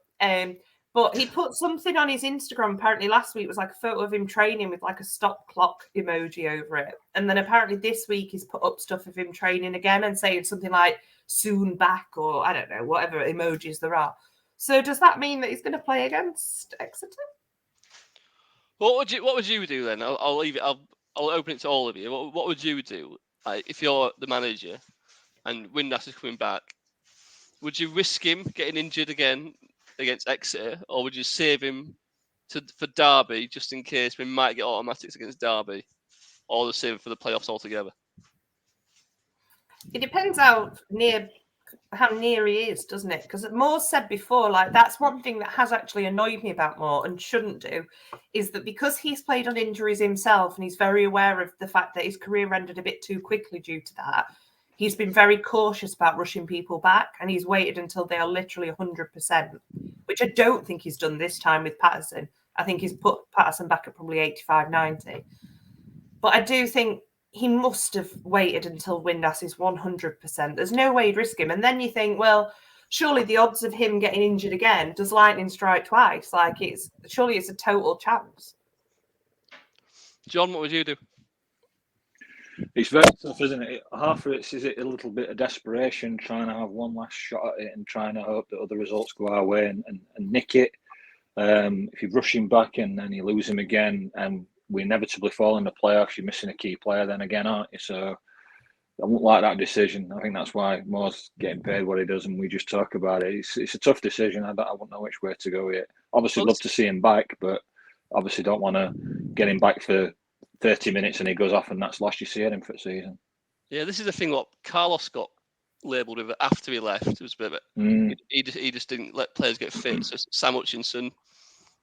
But he put something on his Instagram apparently last week. It was like a photo of him training with like a stop clock emoji over it. And then apparently this week he's put up stuff of him training again and saying something like soon back, or I don't know, whatever emojis there are. So does that mean that he's going to play against Exeter? What would you do then? I'll leave it. I'll open it to all of you. What would you do if you're the manager and Windass is coming back? Would you risk him getting injured again against Exeter, or would you save him for Derby just in case we might get automatics against Derby, or just save him for the playoffs altogether? It depends how near he is, doesn't it? Because Moore's said before, like, that's one thing that has actually annoyed me about Moore and shouldn't do, is that because he's played on injuries himself and he's very aware of the fact that his career ended a bit too quickly due to that, he's been very cautious about rushing people back, and he's waited until they are literally 100%, which I don't think he's done this time with Patterson. I think he's put Patterson back at probably 85, 90. But I do think he must have waited until Windass is 100%. There's no way he'd risk him. And then you think, well, surely the odds of him getting injured again, does lightning strike twice? Like, surely it's a total chance. John, what would you do? It's very tough, isn't it? Half of it is a little bit of desperation, trying to have one last shot at it and trying to hope that other results go our way and nick it. If you rush him back and then you lose him again and we inevitably fall in the playoffs, you're missing a key player then again, aren't you? So I won't like that decision. I think that's why Moore's getting paid what he does, and we just talk about it. It's a tough decision. I wouldn't know which way to go with it. Obviously, love to see him back, but obviously don't want to get him back for 30 minutes and he goes off and that's last you see him for the season. Yeah, this is the thing. What Carlos got labelled with it after he left. It was a bit of it. He just didn't let players get fit. So Sam Hutchinson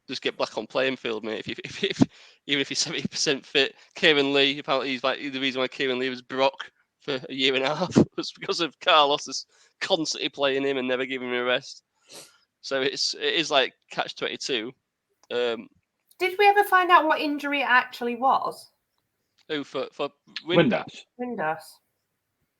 just get back on playing field, mate. If even if he's 70% fit, Kieran Lee, apparently he's like the reason why Kieran Lee was Brock for a year and a half was because of Carlos is constantly playing him and never giving him a rest. So it is like catch-22. Did we ever find out what injury it actually was? Oh, for Windass. Windass.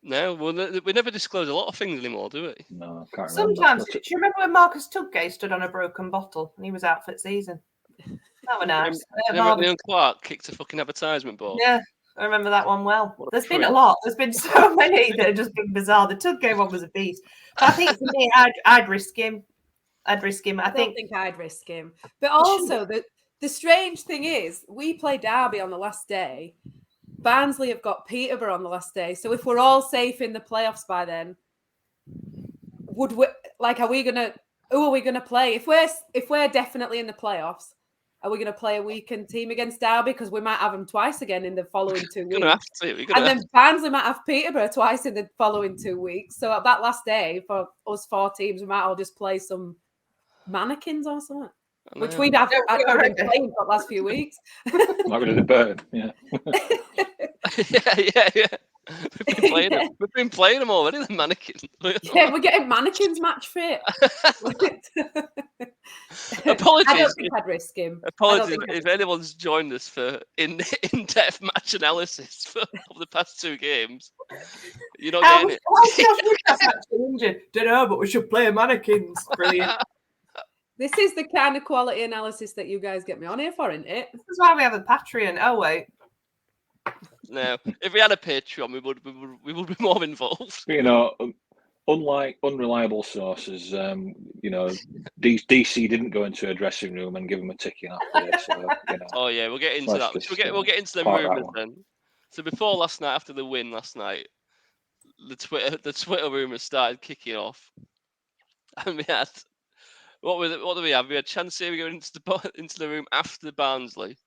No, well, we never disclose a lot of things anymore, do we? No, I can't remember. Sometimes. Do you remember when Marcus Tudgay stood on a broken bottle and he was out for the season? That was nice. Remember Clark kicked a fucking advertisement board? Yeah. I remember that one well. What a There's been prick. a lot. There's been so many that have just been bizarre. The Tug game one was a beast. But I think for me, I'd risk him. I don't think I'd risk him. But also, the strange thing is, we play Derby on the last day. Barnsley have got Peterborough on the last day. So if we're all safe in the playoffs by then, would we are we gonna? Who are we gonna play? If we're definitely in the playoffs, are we gonna play a weakened team against Derby? Because we might have them twice again in the following 2 weeks. Gonna have to. And then Barnsley might have Peterborough twice in the following 2 weeks. So at that last day, for us 4 teams, we might all just play some mannequins or something. Which we'd have been playing for the last few weeks. Like we did at Burton, yeah. yeah. We've been playing them already, the mannequins. Yeah, we're getting mannequins match fit. Apologies. I don't think I'd risk him. Apologies if anyone's joined us for in-depth match analysis for the past 2 games. You're not getting it. Don't know, but we should play mannequins. Brilliant. This is the kind of quality analysis that you guys get me on here for, isn't it? This is why we have a Patreon. Oh wait. No, if we had a Patreon, we would be more involved. You know, unlike unreliable sources, you know, DC didn't go into a dressing room and give him a ticking off there. So, you know, oh yeah, we'll get into that. We'll get into the rumours then. So before last night, after the win last night, the Twitter rumours started kicking off, and we had what do we have? We had Chansiri going into the room after Barnsley,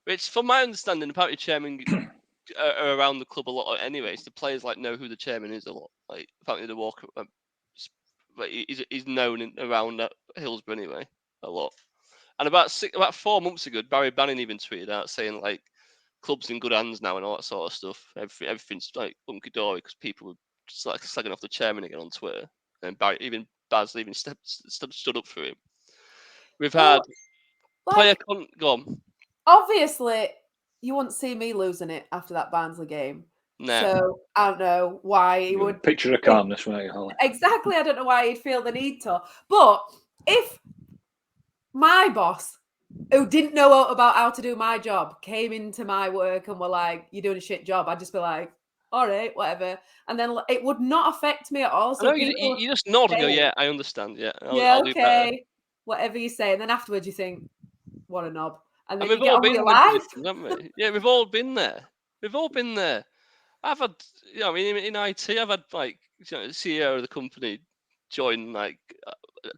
which, from my understanding, apparently chairman are around the club a lot. Anyways, the players know who the chairman is a lot. Like apparently the Walker, but he's known around Hillsborough anyway a lot. And about 4 months ago, Barry Bannon even tweeted out saying club's in good hands now and all that sort of stuff. Everything's hunky dory because people were just slagging off the chairman again on Twitter, and Baz even stood up for him. We've had player go on. Obviously, you wouldn't see me losing it after that Barnsley game. No. So I don't know why he would. Picture of calmness, won't you, Hollie? Exactly. I don't know why he'd feel the need to. But if my boss, who didn't know about how to do my job, came into my work and were like, "You're doing a shit job," I'd just be like, "All right, whatever." And then it would not affect me at all. So you just nod and go, "Yeah, I understand." Yeah. I'll okay. Whatever you say, and then afterwards you think, "What a knob." And then we've all been there, haven't we? Yeah, we've all been there. I've had, in IT, I've had the CEO of the company join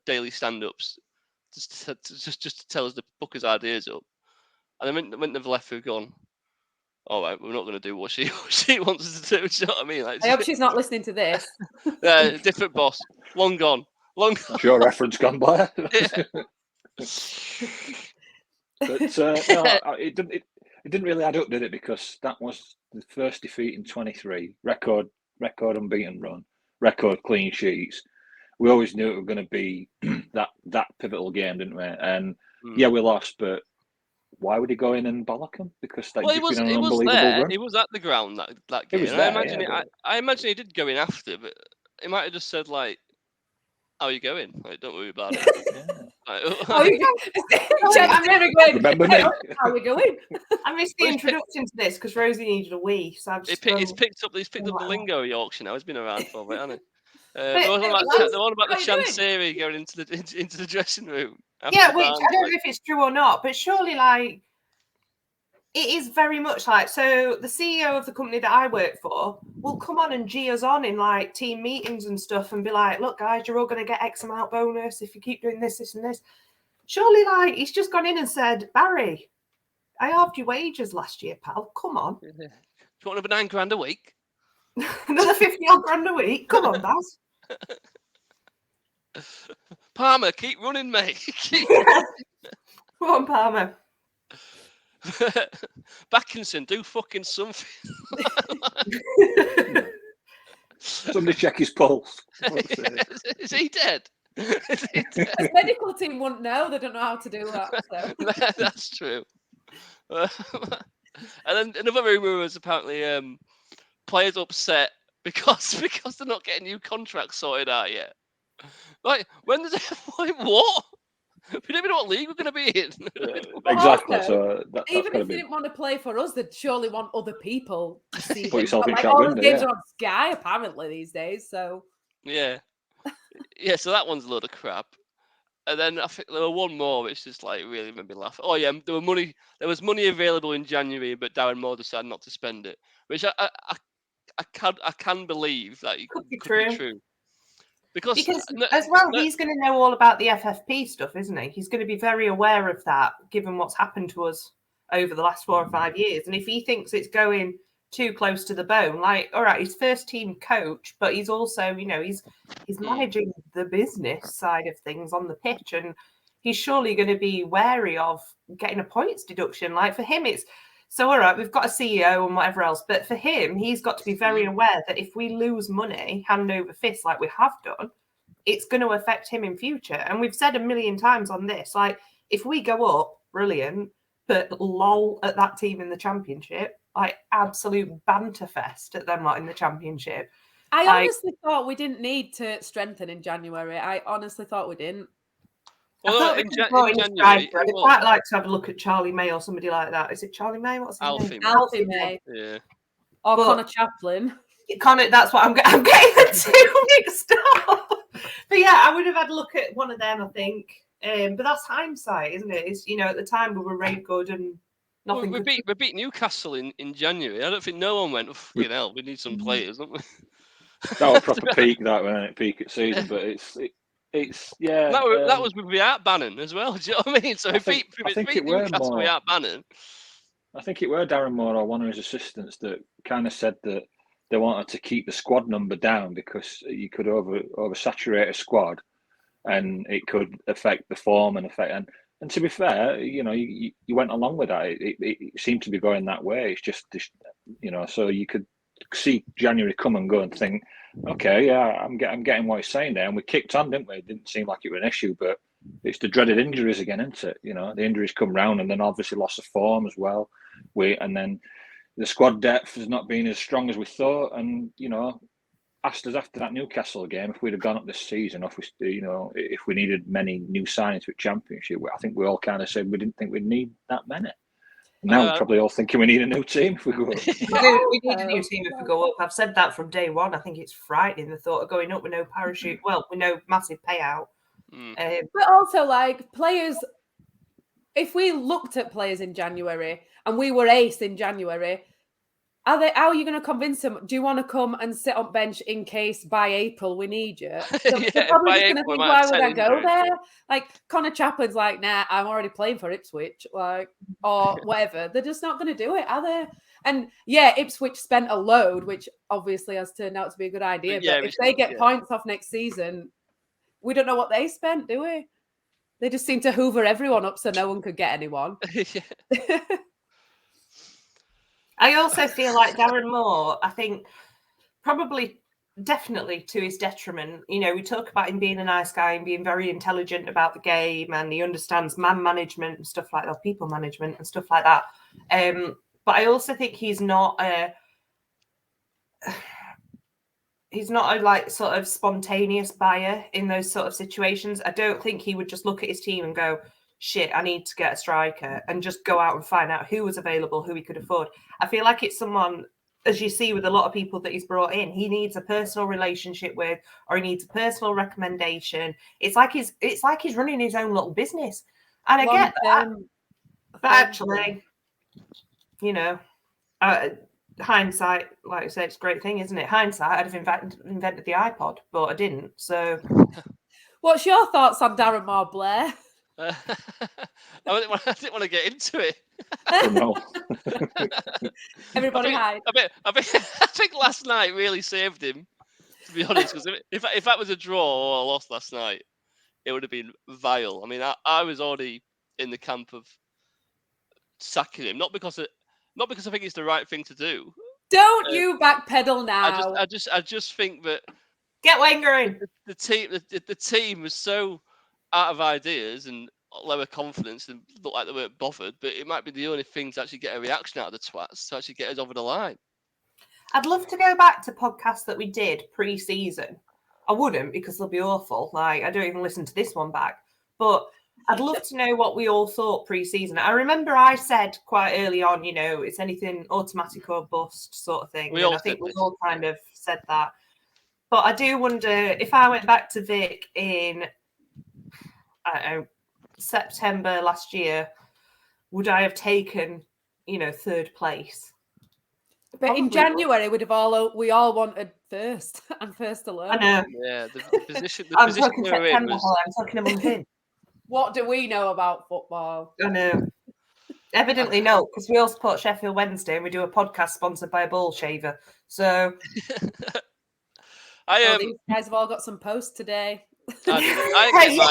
daily stand-ups just to tell us to book his ideas up, and then when they've left, we've gone, all right, we're not going to do what she wants us to do. Do you know what I mean? I hope she's not listening to this. Yeah, different boss, long gone. That's your reference gone, Blair. But it didn't really add up, did it? Because that was the first defeat in 23, record unbeaten run, record clean sheets. We always knew it was going to be that pivotal game, didn't we? And yeah, we lost, but why would he go in and bollock him? Because he was there. Run. He was at the ground that game. I imagine he did go in after, but he might have just said "How are you going? Don't worry about it." How are you going? I'm never going. Remember me? How are we going? I missed the introduction to this because Rosie needed a wee. So he's picked up the lingo of Yorkshire now. He's been around for a bit, hasn't he? The one about the Chansiri going into the dressing room. Yeah, which I don't know if it's true or not, but surely it is very much so the CEO of the company that I work for will come on and G us on in team meetings and stuff and be like, "Look guys, you're all going to get X amount bonus if you keep doing this, this and this." Surely he's just gone in and said, "Barry, I halved your wages last year, pal. Come on." Do you want another $9,000 a week? Another 50-odd grand a week? Come on, Baz. Palmer, keep running, mate. Come on, Palmer. Backinson, do fucking something. Somebody check his pulse. Is he dead? The medical team wouldn't know. They don't know how to do that. So. That's true. And then another rumour was apparently players upset because they're not getting new contracts sorted out yet. When does it? What? We don't even know what league we're going to be in. Exactly. Also, So that's even gotta if they be. didn't want to play for us, they'd surely want other people to see Put them. yourself But, in like, chat all window, the games yeah. are on Sky apparently these days. So Yeah. Yeah, so that one's a load of crap. And then I think there were one more which just like really made me laugh. Oh yeah, there was money available in January, but Darren Moore decided not to spend it. Which I can believe that it Could be could true. be true. Because as well, he's going to know all about the FFP stuff, isn't he? He's going to be very aware of that, given what's happened to us over the last 4 or 5 years. And if he thinks it's going too close to the bone, like, all right, he's first team coach, but he's also, he's managing the business side of things on the pitch, and he's surely going to be wary of getting a points deduction. Like, for him, it's so all right, we've got a CEO and whatever else, but for him, he's got to be very aware that if we lose money hand over fist like we have done, it's going to affect him in future. And we've said a million times on this, like, if we go up, brilliant, but lol at that team in the championship, like absolute banter fest at them lot in the championship. I Like, honestly thought we didn't need to strengthen in January. I honestly thought we didn't. I thought in we could brought in a January, striker. I'd quite like to have a look at Charlie May or somebody like that. Is it Charlie May? What's his Alfie name? May. Alfie May. Yeah. Or But- Connor Chaplin. Connor, that's what I'm getting the two mixed up. But yeah, I would have had a look at one of them, I think. But that's hindsight, isn't it? It's, at the time we were really good and nothing. We beat Newcastle in January. I don't think no one went, fucking hell, we need some players, don't we? That was proper peak, that wasn't it? Peak at season, but it's yeah. That was with Art Bannon as well. Do you know what I mean? So I think it were Newcastle more- with Art Bannon. I think it were Darren Moore or one of his assistants that kind of said that they wanted to keep the squad number down because you could oversaturate a squad, and it could affect the form and And to be fair, you went along with that. It seemed to be going that way. It's just, so you could see January come and go and think, okay, yeah, I'm getting what he's saying there. And we kicked on, didn't we? It didn't seem like it was an issue, but it's the dreaded injuries again, isn't it? The injuries come round, and then obviously loss of form as well. And then the squad depth has not been as strong as we thought. And, asked us after that Newcastle game if we'd have gone up this season, or if we needed many new signings for Championship. I think we all kind of said we didn't think we'd need that many. Now we're probably all thinking we need a new team if we go up. We need a new team if we go up. I've said that from day one. I think it's frightening, the thought of going up with no parachute. Well, with no massive payout. But also, like, players, if we looked at players in January and we were ace in January, how are you going to convince them? Do you want to come and sit on bench in case by April we need you? They're probably just going to think, why would I go there? Like, Connor Chaplin's like, nah, I'm already playing for Ipswich, like, or whatever. They're just not going to do it, are they? And yeah, Ipswich spent a load, which obviously has turned out to be a good idea. But if they get points off next season, we don't know what they spent, do we? They just seem to hoover everyone up so no one could get anyone. I also feel like Darren Moore, I think probably definitely to his detriment. We talk about him being a nice guy and being very intelligent about the game, and he understands man management and stuff like that, people management and stuff like that. But I also think he's not a like sort of spontaneous buyer in those sort of situations. I don't think he would just look at his team and go, shit, I need to get a striker, and just go out and find out who was available, who he could afford. I feel like it's someone, as you see with a lot of people that he's brought in, he needs a personal relationship with, or he needs a personal recommendation. It's like he's running his own little business. And I get that. But actually, hindsight, like I said, it's a great thing, isn't it? Hindsight, I'd have invented the iPod, but I didn't. So, what's your thoughts on Darren Moore, Blair? I didn't want to get into it. No. Everybody hide. I think last night really saved him, to be honest. Because if that was a draw or a loss last night, it would have been vile. I mean, I was already in the camp of sacking him, not because I think it's the right thing to do. Don't you backpedal now? I just think that get Wenger in. The team was so out of ideas and lower confidence and looked like they weren't bothered, but it might be the only thing to actually get a reaction out of the twats to actually get us over the line. I'd love to go back to podcasts that we did pre-season. I wouldn't, because they'll be awful. Like, I don't even listen to this one back. But I'd love to know what we all thought pre-season. I remember I said quite early on, it's anything automatic or bust sort of thing. I think we all kind of said that. But I do wonder if I went back to Vic in, I don't know, September last year, would I have taken, third place? But Probably in January, we all wanted first and first alone. I know. Yeah, the position. I'm talking September. I'm talking a month in. What do we know about football? I know. Evidently no, because we all support Sheffield Wednesday and we do a podcast sponsored by a ball shaver. So These guys have all got some posts today. I didn't get tell mine. I missed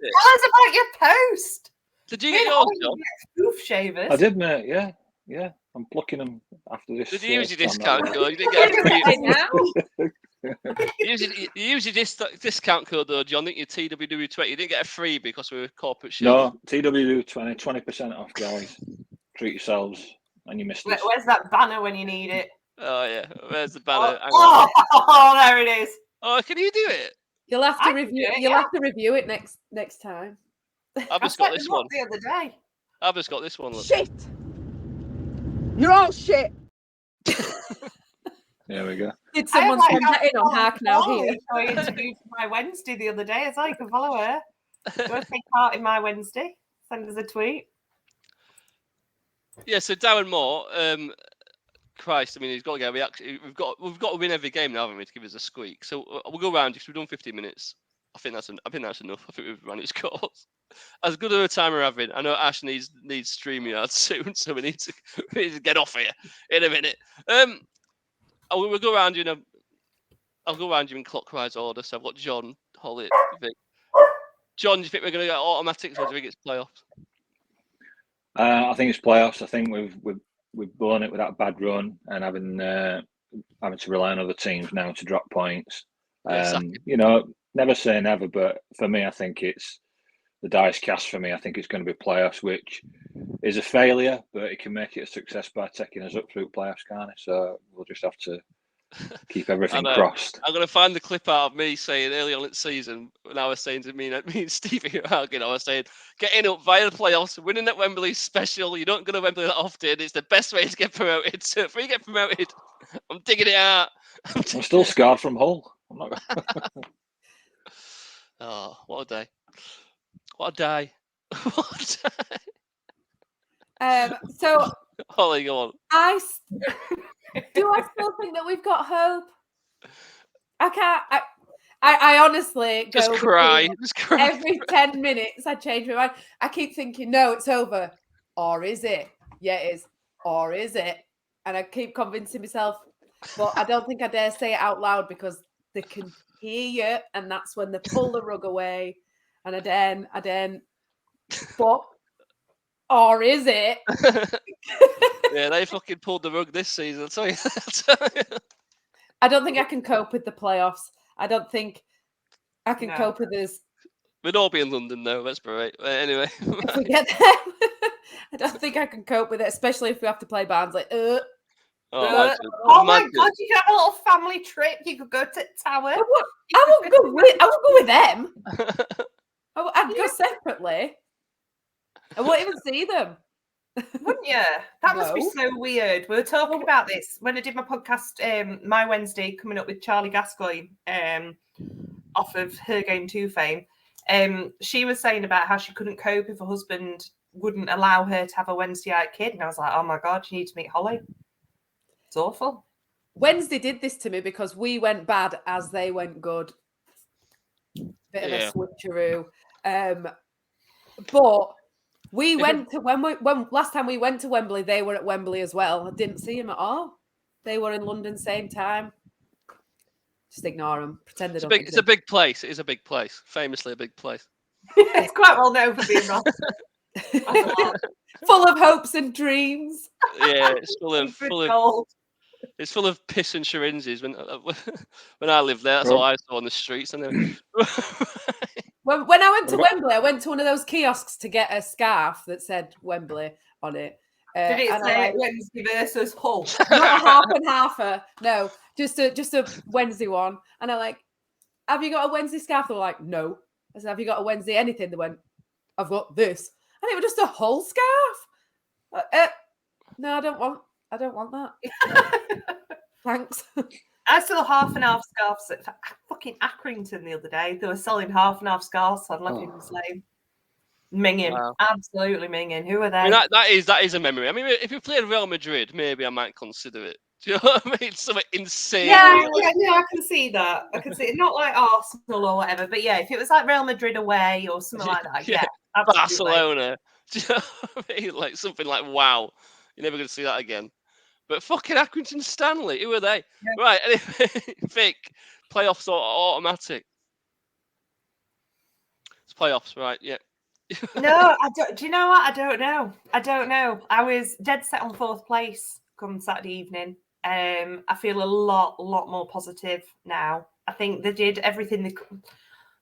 it. us about your post. Did you get yours, John? Spoof shavers. I did, mate. Yeah. I'm plucking them after this. Did you use your discount code? You didn't get a free. You use your discount code though, John. Didn't you? TWW20. You didn't get a free because we were corporate shit. No, TWW20, 20% off, guys. Treat yourselves, and you missed it. Where's that banner when you need it? Oh yeah, where's the banner? Oh, there it is. Oh, can you do it? You'll have to review. You'll have to review it next time. I've just got this one. The other day. I've just got this one. Look. Shit. You're all shit. There we go. Did someone send that in on Hark Now here? I interviewed my Wednesday the other day. It's like you can follow her. Go take part in my Wednesday. Send us a tweet. Yeah, so Darren Moore, Christ, I mean, he's got to get a reaction. We've got to win every game now, haven't we, to give us a squeak? So we'll go around because we've done 50 minutes. I think that's enough. I think we've run its course. As good a time we're having. I know Ash needs StreamYard soon, so we need to get off here in a minute. We'll go around you. I'll go around you in clockwise order. So I've got John, Hollie, Vic. John, do you think we're going to get automatics, or do you think it's playoffs? I think it's playoffs. I think we've blown it with that bad run and having to rely on other teams now to drop points. Never say never, but for me, I think it's the dice cast for me. I think it's going to be playoffs, which is a failure, but it can make it a success by taking us up through playoffs, can't it? So we'll just have to keep everything crossed. I'm going to find the clip out of me saying early on in the season when I was saying to me and Stevie Harkin, I was saying, getting up via the playoffs, winning at Wembley is special. You don't go to Wembley that often. It's the best way to get promoted. So if we get promoted, I'm digging it out. I'm still scarred from Hull. I'm not. Oh, what a day! What a day! What a day! So, Hollie, go on. I still think that we've got hope. I can't. I honestly just cry. Every 10 minutes. I change my mind. I keep thinking, no, it's over, or is it? Yeah, it is, or is it? And I keep convincing myself, but I don't think I dare say it out loud because they can hear you, and that's when they pull the rug away. And I don't. But or is it? Yeah, they fucking pulled the rug this season. I'll tell you. I don't think I can cope with the playoffs. I don't think I can cope with this. We'd all be in London though. That's great. Anyway, if we get there, I don't think I can cope with it, especially if we have to play Barnsley. Oh my God! You could have a little family trip. You could go to Tower. I won't go with them. I'd go separately. I won't even see them. Wouldn't you? That must be so weird. We were talking about this when I did my podcast, My Wednesday, coming up with Charlie Gascoigne, off of Her Game 2 fame. She was saying about how she couldn't cope if her husband wouldn't allow her to have a Wednesday night kid. And I was like, oh my God, you need to meet Hollie. It's awful. Wednesday did this to me because we went bad as they went good. Bit of a switcheroo. But we went to when last time we went to Wembley, they were at Wembley as well. I didn't see them at all. They were in London same time. Just ignore them. Pretend they don't. It's a big place. It is a big place. Famously a big place. It's quite well known for being wrong. Full of hopes and dreams. Yeah, it's full of piss and syringes. When I lived there, that's all I saw on the streets. And when I went to Wembley, I went to one of those kiosks to get a scarf that said Wembley on it. Did it say Wednesday versus Hull? Not a half and halfer. No, just a Wednesday one. And I'm like, have you got a Wednesday scarf? They were like, no. I said, have you got a Wednesday anything? They went, I've got this. And it was just a whole scarf. No, I don't want that. Thanks. I saw half and half scarves at fucking Accrington the other day. They were selling half and half scarves on Leppings Lane. Minging. Wow. Absolutely minging. Who are they? I mean, that is a memory. I mean, if you played Real Madrid, maybe I might consider it. Do you know what I mean? Something insane. Yeah, I can see that. I can see it. Not like Arsenal or whatever, but yeah, if it was like Real Madrid away or something like that, yeah. Absolutely. Barcelona. Do you know what I mean? Like something like, wow, you're never going to see that again. But fucking Accrington Stanley, who are they? Yeah. Right, anyway, Vic, playoffs are automatic. It's playoffs, right? Yeah. No, I don't. Do you know what? I don't know. I was dead set on 4th place come Saturday evening. I feel a lot more positive now. I think they did everything they could.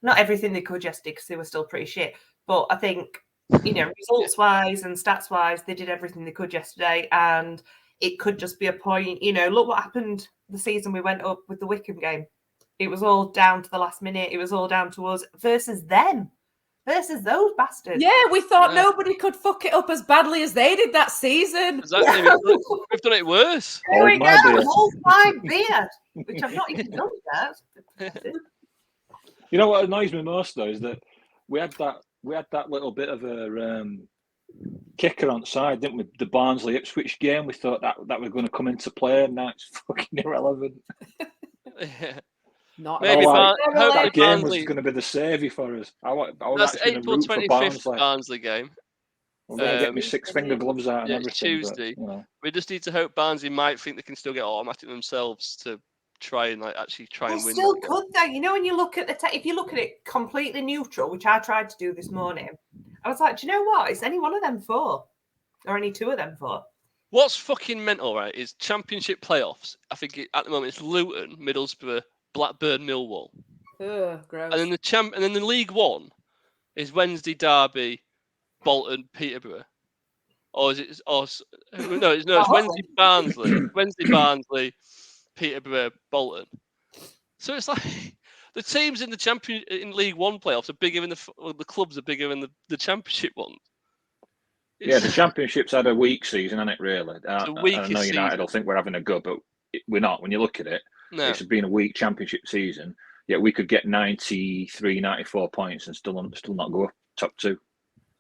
Not everything they could yesterday because they were still pretty shit. But I think, results-wise and stats-wise, they did everything they could yesterday. And it could just be a point, look what happened the season we went up with the Wickham game. It was all down to the last minute. It was all down to us versus them. Versus those bastards. Yeah, we thought nobody could fuck it up as badly as they did that season. Exactly. We've done it worse. There we go. Hold my beer, which I've not even done yet. You know what annoys me most though is that we had that little bit of a kicker on the side, didn't we? The Barnsley Ipswich game. We thought that was going to come into play, and now it's fucking irrelevant. Yeah. Not maybe that game was going to be the saviour for us. I was that's actually April 25th Barnsley game. I'm going to get my 6-finger gloves out and everything. It's Tuesday. But, we just need to hope Barnsley might think they can still get automatic themselves to try and actually try and win. Still could though. When you look at if you look at it completely neutral, which I tried to do this morning, I was like, do you know what? It's any one of them 4 or any 2 of them 4. What's fucking mental, right? Is Championship playoffs. I think at the moment it's Luton, Middlesbrough, Blackburn, Millwall. Ugh, gross. And then the League One is Wednesday Derby, Bolton, Peterborough. Or is it? No, it's Wednesday Barnsley, Peterborough, Bolton. So it's like the teams in the in League One playoffs are bigger than the clubs are bigger than the Championship ones. Yeah, the Championship's had a weak season, hasn't it? Really. I know United season. will think we're having a go, but we're not. When you look at it. No. It's been a weak Championship season, yet we could get 93, 94 points and still not go up top 2,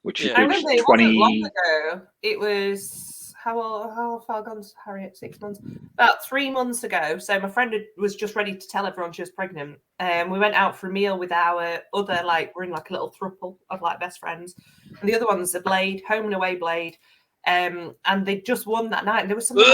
which is 20. It wasn't long ago. It was how far gone, Harriet? 6 months, about 3 months ago. So my friend was just ready to tell everyone she was pregnant. We went out for a meal with our other we're in a little throuple of best friends, and the other one's a Blade, home and away Blade, and they just won that night. And there was something.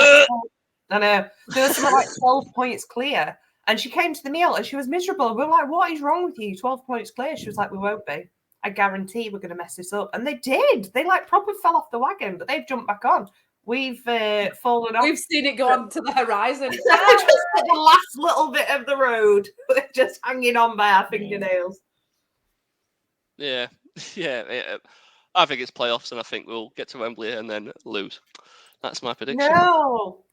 I know. There was something like 12 points clear. And she came to the meal and she was miserable. We were like, what is wrong with you? 12 points clear. She was like, we won't be. I guarantee we're going to mess this up. And they did. They proper fell off the wagon, but they've jumped back on. We've fallen off. We've seen it go on to the horizon. Just at the last little bit of the road. We're just hanging on by our fingernails. Yeah. I think it's playoffs and I think we'll get to Wembley and then lose. That's my prediction. No.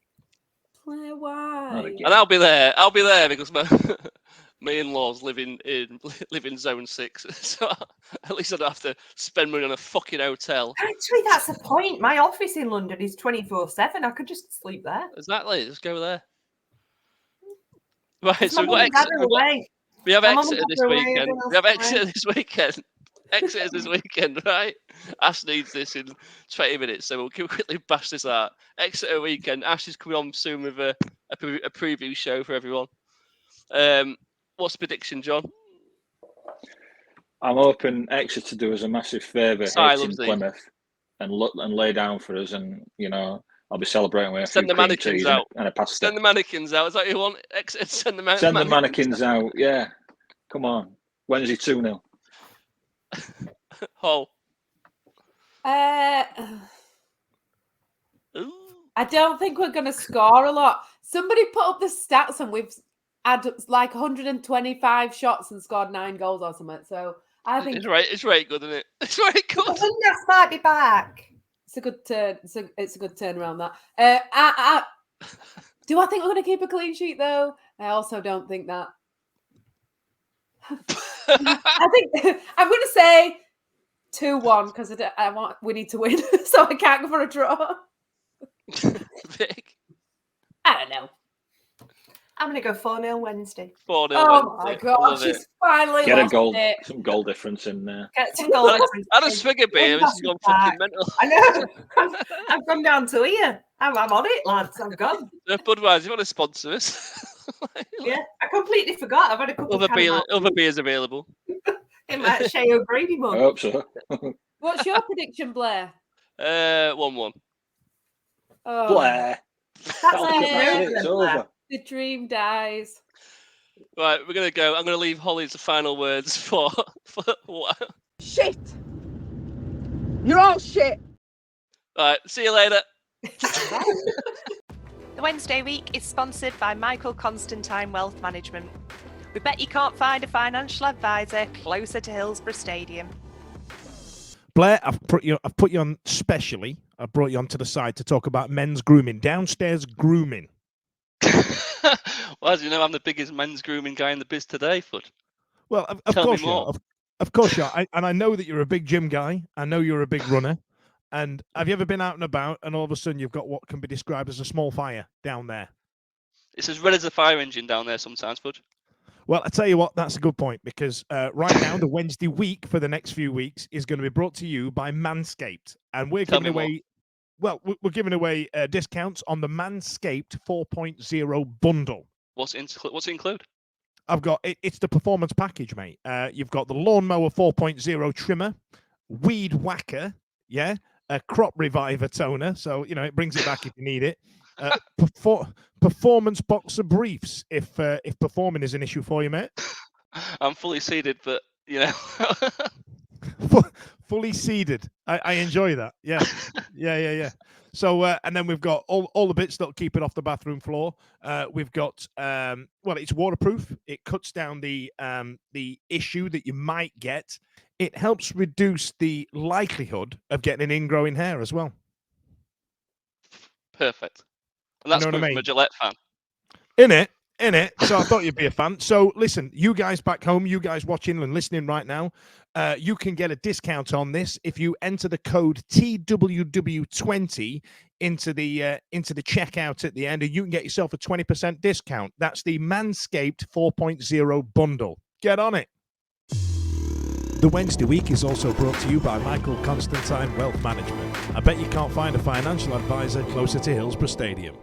Why? And I'll be there because my in-laws live in zone 6, so at least I don't have to spend money on a fucking hotel. Actually, that's the point. My office in London is 24/7. I could just sleep there. Exactly, just go there. Right, so we have Exeter this weekend. Exeter this weekend, right? Ash needs this in 20 minutes, so we'll quickly bash this out. Exeter weekend. Ash is coming on soon with a preview show for everyone. What's the prediction, John? I'm hoping Exeter to do us a massive favour hitting Plymouth and lay down for us, and I'll be celebrating with a send the mannequins out and a pasta. Send the mannequins out. Is that what you want? Exeter, send the mannequins out. Yeah, come on. Wednesday 2-0. Hole. I don't think we're going to score a lot. Somebody put up the stats and we've had 125 shots and scored 9 goals or something. So I think it's right good, isn't it? It's very good. I think that might be back. It's a good turn. It's a good turnaround. That. Do I think we're going to keep a clean sheet though? I also don't think that. I think I'm going to say 2-1 because we need to win, so I can't go for a draw. Vic? I don't know. I'm going to go 4-0 Wednesday. 4-0 Oh Wednesday. my God, Love she's it. finally Get a lost goal, it. some goal difference in there. Get some goal difference. I just figure beer. This has gone fucking mental. I know. I've gone down to here. I'm on it, lads. I'm gone. Budweiser, you want to sponsor us? Yeah, I completely forgot. I've had a couple Other beers available. in my Shea O'Grady mug. I hope so. What's your prediction, Blair? 1-1. Oh, Blair. That's It's over. the dream dies. Right, we're gonna go. I'm gonna leave Hollie the final words for what? Shit. You're all shit. Right, see you later. The Wednesday week is sponsored by Michael Constantine Wealth Management. We bet you can't find a financial advisor closer to Hillsborough Stadium. Blair, I've put you on specially. I brought you onto the side to talk about men's grooming, downstairs grooming. Well, as you know, I'm the biggest men's grooming guy in the biz today, Fud. Well, of Tell course me you more. are. Of course you are. And I know that you're a big gym guy. I know you're a big runner. And have you ever been out and about and all of a sudden you've got what can be described as a small fire down there? It's as red as a fire engine down there sometimes, Fud. Well, I tell you what, that's a good point because right now the Wednesday week for the next few weeks is going to be brought to you by Manscaped, and we're giving away. Well, we're giving away discounts on the Manscaped 4.0 bundle. What's it include? I've got it's the performance package, mate. You've got the lawnmower 4.0 trimmer, weed whacker, yeah, a crop reviver toner, so it brings it back if you need it. Performance boxer briefs if performing is an issue for you, mate. I'm fully seated, but fully seeded. I enjoy that. Yeah. So and then we've got all the bits that'll keep it off the bathroom floor. We've got it's waterproof. It cuts down the issue that you might get. It helps reduce the likelihood of getting an ingrowing hair as well. Perfect. And that's from a Gillette fan. In it. So I thought you'd be a fan. So listen, you guys back home, you guys watching and listening right now, you can get a discount on this if you enter the code TWW20 into the checkout at the end, and you can get yourself a 20% discount. That's the Manscaped 4.0 bundle. Get on it. The Wednesday week is also brought to you by Michael Constantine Wealth Management. I bet you can't find a financial advisor closer to Hillsborough Stadium.